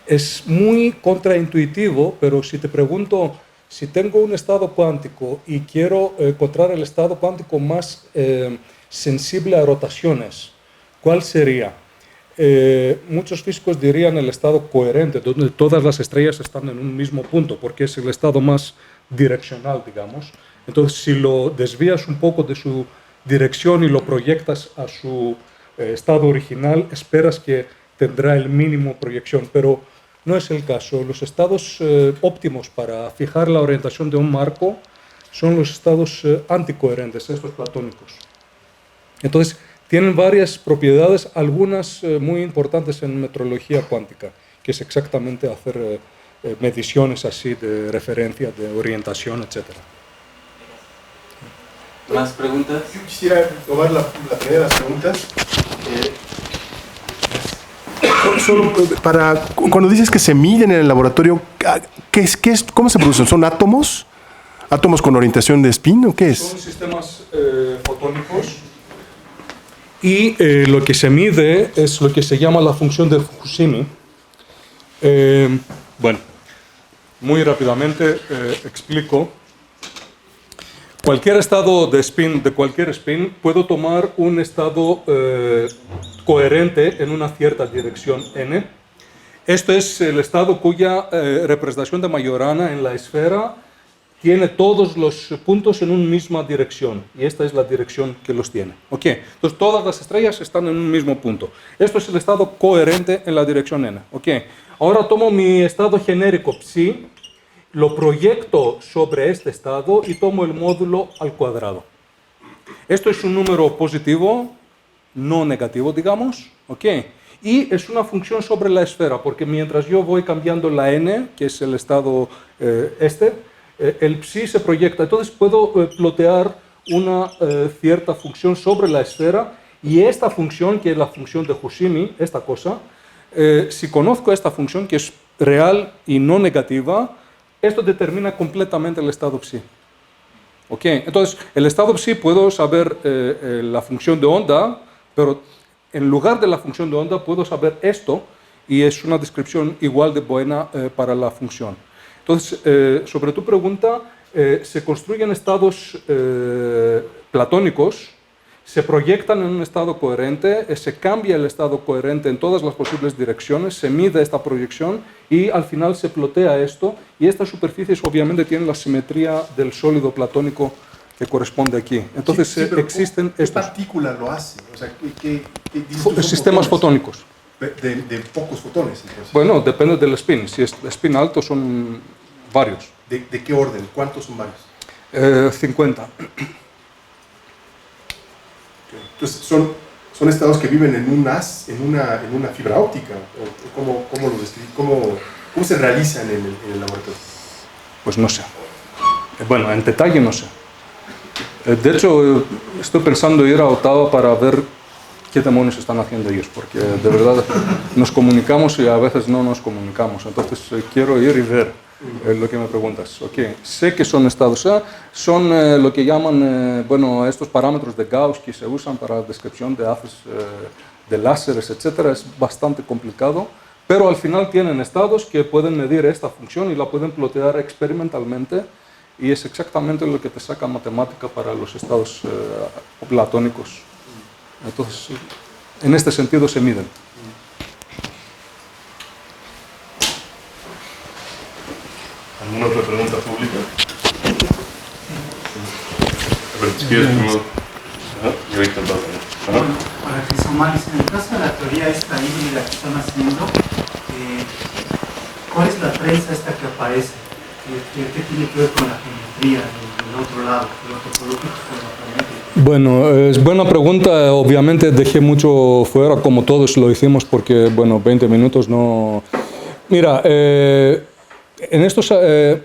Es muy contraintuitivo, pero si te pregunto, si tengo un estado cuántico y quiero encontrar el estado cuántico más sensible a rotaciones, ¿cuál sería? Muchos físicos dirían el estado coherente, donde todas las estrellas están en un mismo punto, porque es el estado más direccional, digamos. Entonces, si lo desvías un poco de su dirección y lo proyectas a su estado original, esperas que tendrá el mínimo proyección, pero no es el caso. Los estados óptimos para fijar la orientación de un marco son los estados anticoherentes, estos platónicos. Entonces, tienen varias propiedades, algunas muy importantes en metrología cuántica, que es exactamente hacer mediciones así de referencia, de orientación, etc. ¿Más preguntas? Yo quisiera tomar la primera de las preguntas. Solo para, cuando dices que se miden en el laboratorio, ¿cómo se producen? ¿Son átomos? ¿Átomos con orientación de spin o qué es? Son sistemas fotónicos y lo que se mide es lo que se llama la función de Fukushima. Bueno, muy rápidamente explico. Cualquier estado de spin, de cualquier spin, puedo tomar un estado coherente en una cierta dirección n. Esto es el estado cuya representación de Majorana en la esfera tiene todos los puntos en una misma dirección, y esta es la dirección que los tiene. ¿Ok? Entonces todas las estrellas están en un mismo punto. Esto es el estado coherente en la dirección n. ¿Ok? Ahora tomo mi estado genérico psi, lo proyecto sobre este estado y tomo el módulo al cuadrado. Esto es un número positivo, no negativo, digamos, ¿ok? Y es una función sobre la esfera, porque mientras yo voy cambiando la n, que es el estado el psi se proyecta. Entonces puedo plotear una cierta función sobre la esfera, y esta función, que es la función de Fukushima, esta cosa, si conozco esta función, que es real y no negativa, esto determina completamente el estado psi. ¿Ok? Entonces, el estado psi puedo saber la función de onda, pero en lugar de la función de onda puedo saber esto, y es una descripción igual de buena para la función. Entonces, sobre tu pregunta, se construyen estados platónicos, se proyectan en un estado coherente, se cambia el estado coherente en todas las posibles direcciones, se mide esta proyección y al final se plotea esto, y estas superficies obviamente tienen la simetría del sólido platónico que corresponde aquí. Entonces sí, existen ¿qué estos partícula lo hace? O sea, sistemas fotónicos. De pocos fotones, entonces. Bueno, depende del spin. Si es spin alto son varios. ¿De qué orden? ¿Cuántos son varios? 50. Entonces, son estados que viven en un haz, en una fibra óptica. ¿Cómo lo describen? ¿Cómo se realizan en el laboratorio? Pues no sé. Bueno, en detalle no sé. De hecho, estoy pensando ir a Ottawa para ver qué demonios están haciendo ellos, porque de verdad nos comunicamos y a veces no nos comunicamos. Entonces quiero ir y ver lo que me preguntas. Okay. Sé que son estados A, son lo que llaman, bueno, estos parámetros de Gauss que se usan para la descripción de haces de láseres, etc. Es bastante complicado, pero al final tienen estados que pueden medir esta función y la pueden plotear experimentalmente, y es exactamente lo que te saca matemática para los estados platónicos. Entonces, en este sentido se miden. ¿Alguna otra pregunta pública? A ver, si quieres primero. Y ahorita para que sumarice, en el caso de la teoría esta híbrida que están haciendo, ¿cuál es la trenza esta que aparece? ¿Qué tiene que ver con la geometría del otro lado, lo topológico con la geometría? Bueno, es buena pregunta. Obviamente dejé mucho fuera, como todos lo hicimos, porque, bueno, 20 minutos no... Mira, en estas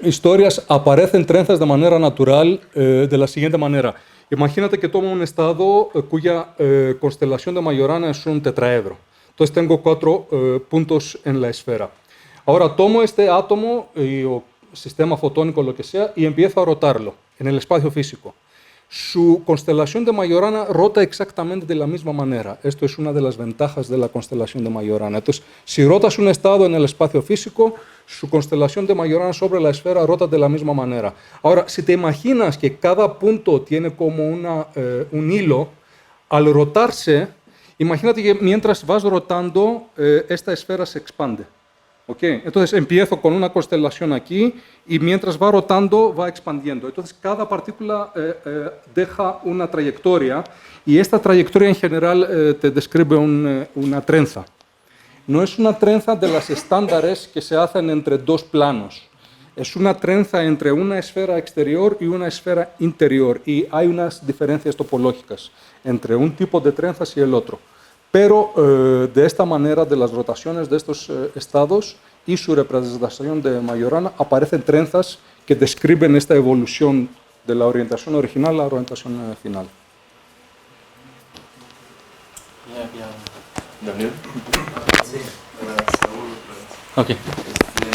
historias aparecen trenzas de manera natural de la siguiente manera. Imagínate que tomo un estado cuya constelación de Majorana es un tetraedro. Entonces tengo 4 puntos en la esfera. Ahora tomo este átomo o sistema fotónico, lo que sea, y empiezo a rotarlo en el espacio físico. Su constelación de Majorana rota exactamente de la misma manera. Esto es una de las ventajas de la constelación de Majorana. Entonces, si rotas un estado en el espacio físico, su constelación de Majorana sobre la esfera rota de la misma manera. Ahora, si te imaginas que cada punto tiene como un hilo, al rotarse, imagínate que mientras vas rotando, esta esfera se expande. ¿Okay? Entonces empiezo con una constelación aquí y mientras va rotando va expandiendo. Entonces cada partícula deja una trayectoria y esta trayectoria en general te describe una trenza. No es una trenza de las estándares que se hacen entre 2 planos. Es una trenza entre una esfera exterior y una esfera interior, y hay unas diferencias topológicas entre un tipo de trenzas y el otro. Pero de esta manera, de las rotaciones de estos estados y su representación de Majorana, aparecen trenzas que describen esta evolución de la orientación original a la orientación final. Daniel. Sí, Saúl. Ok.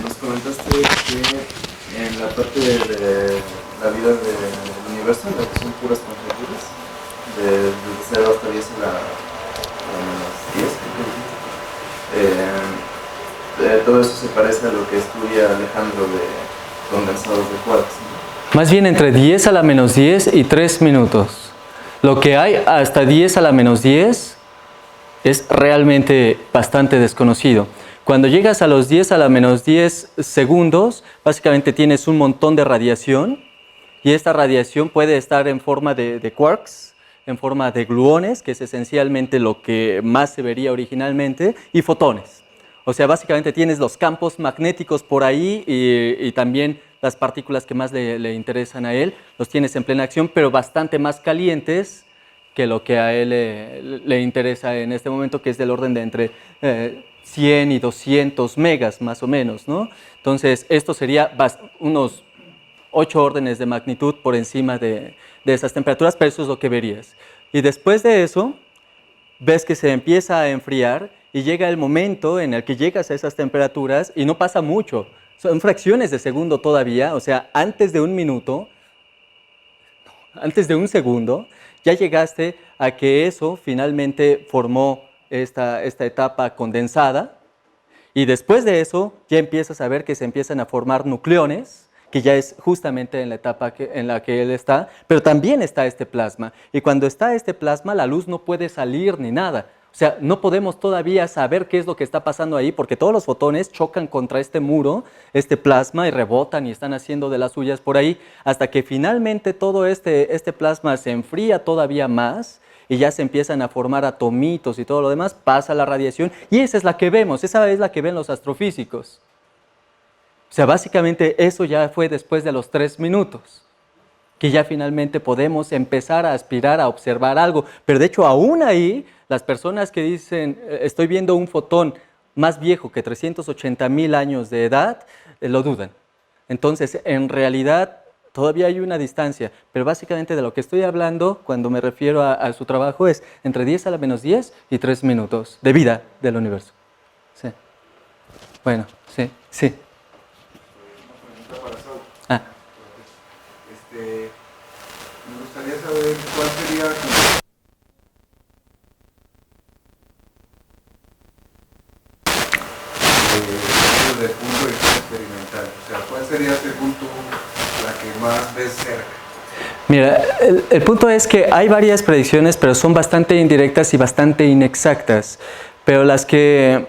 Nos comentaste que en la parte de la vida del universo, en la que son puras conjeturas, desde 0 hasta 10 en la -10. Todo eso se parece a lo que estudia Alejandro de condensados de quarks, ¿no? Más bien entre 10 a la menos 10 y 3 minutos. Lo que hay hasta 10 a la menos 10 es realmente bastante desconocido. Cuando llegas a los 10 a la menos 10 segundos, básicamente tienes un montón de radiación, y esta radiación puede estar en forma de quarks, en forma de gluones, que es esencialmente lo que más se vería originalmente, y fotones. O sea, básicamente tienes los campos magnéticos por ahí y también las partículas que más le interesan a él, los tienes en plena acción, pero bastante más calientes que lo que a él le interesa en este momento, que es del orden de entre 100 y 200 megas más o menos, ¿no? Entonces, esto sería unos 8 órdenes de magnitud por encima de esas temperaturas, pero eso es lo que verías. Y después de eso, ves que se empieza a enfriar y llega el momento en el que llegas a esas temperaturas y no pasa mucho, son fracciones de segundo todavía, o sea, antes de un minuto, antes de un segundo, ya llegaste a que eso finalmente formó esta etapa condensada, y después de eso ya empiezas a ver que se empiezan a formar nucleones, que ya es justamente en la etapa en la que él está, pero también está este plasma, y cuando está este plasma la luz no puede salir ni nada. O sea, no podemos todavía saber qué es lo que está pasando ahí, porque todos los fotones chocan contra este muro, este plasma, y rebotan y están haciendo de las suyas por ahí, hasta que finalmente todo este plasma se enfría todavía más, y ya se empiezan a formar atomitos y todo lo demás, pasa la radiación, y esa es la que vemos, esa es la que ven los astrofísicos. O sea, básicamente eso ya fue después de los 3 minutos, que ya finalmente podemos empezar a aspirar a observar algo. Pero de hecho, aún ahí, las personas que dicen, estoy viendo un fotón más viejo que 380,000 años de edad, lo dudan. Entonces, en realidad, todavía hay una distancia, pero básicamente de lo que estoy hablando, cuando me refiero a su trabajo, es entre 10 a la menos 10 y 3 minutos de vida del universo. Sí. Bueno, sí, sí. Me gustaría saber cuál sería de punto de vista experimental, o sea, cuál sería según tú la que más ves cerca. Mira, el punto es que hay varias predicciones, pero son bastante indirectas y bastante inexactas, pero las que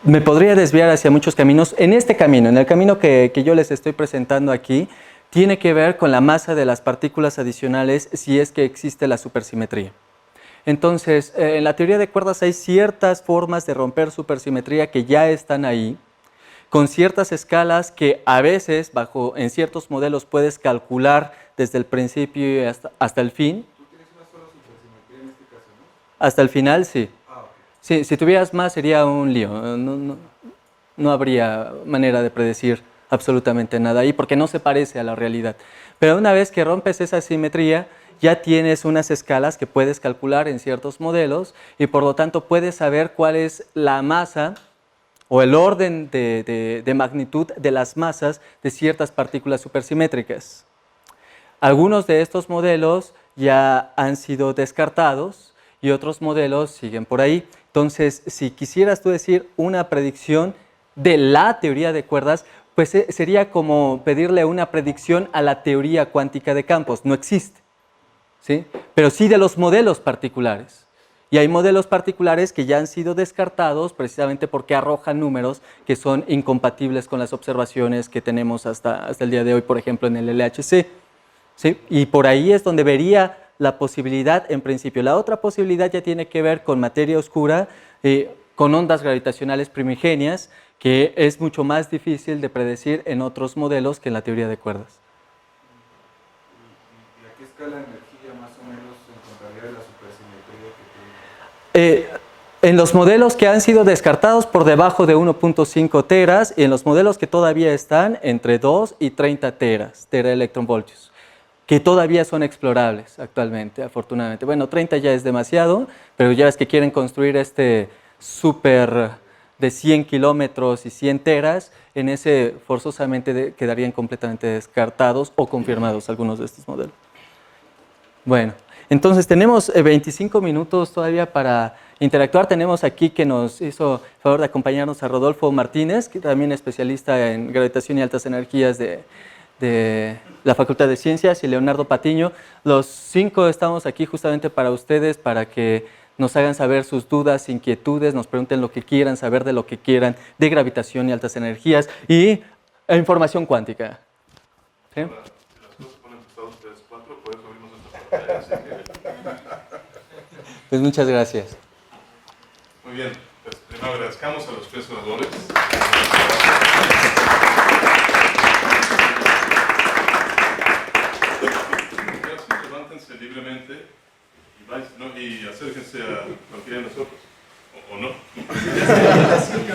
me podría desviar hacia muchos caminos. En este camino, en el camino que yo les estoy presentando aquí, tiene que ver con la masa de las partículas adicionales si es que existe la supersimetría. Entonces, en la teoría de cuerdas hay ciertas formas de romper supersimetría que ya están ahí, con ciertas escalas que a veces, en ciertos modelos, puedes calcular desde el principio hasta el fin. ¿Tú tienes una sola supersimetría en este caso, no? Hasta el final, sí. Sí, si tuvieras más sería un lío, no habría manera de predecir absolutamente nada ahí, porque no se parece a la realidad. Pero una vez que rompes esa simetría, ya tienes unas escalas que puedes calcular en ciertos modelos y por lo tanto puedes saber cuál es la masa o el orden de magnitud de las masas de ciertas partículas supersimétricas. Algunos de estos modelos ya han sido descartados y otros modelos siguen por ahí. Entonces, si quisieras tú decir una predicción de la teoría de cuerdas, pues sería como pedirle una predicción a la teoría cuántica de campos. No existe, ¿sí? Pero sí de los modelos particulares. Y hay modelos particulares que ya han sido descartados precisamente porque arrojan números que son incompatibles con las observaciones que tenemos hasta el día de hoy, por ejemplo, en el LHC, ¿sí? Y por ahí es donde vería la posibilidad en principio. La otra posibilidad ya tiene que ver con materia oscura, con ondas gravitacionales primigenias, que es mucho más difícil de predecir en otros modelos que en la teoría de cuerdas. ¿Y a qué escala de energía más o menos se encontraría la supersimetría que tú... En los modelos que han sido descartados por debajo de 1.5 teras y en los modelos que todavía están entre 2 y 30 teras, teraelectronvoltios, que todavía son explorables actualmente, afortunadamente. Bueno, 30 ya es demasiado, pero ya es que quieren construir este súper de 100 kilómetros y 100 teras, en ese forzosamente quedarían completamente descartados o confirmados algunos de estos modelos. Bueno, Entonces tenemos 25 minutos todavía para interactuar. Tenemos aquí que nos hizo el favor de acompañarnos a Rodolfo Martínez, que también es especialista en gravitación y altas energías de la Facultad de Ciencias, y Leonardo Patiño. Los 5 estamos aquí justamente para ustedes, para que nos hagan saber sus dudas, inquietudes, nos pregunten lo que quieran, saber de lo que quieran, de gravitación y altas energías y información cuántica. ¿Sí? Pues muchas gracias. Muy bien, pues primero agradezcamos a los 3 oradores.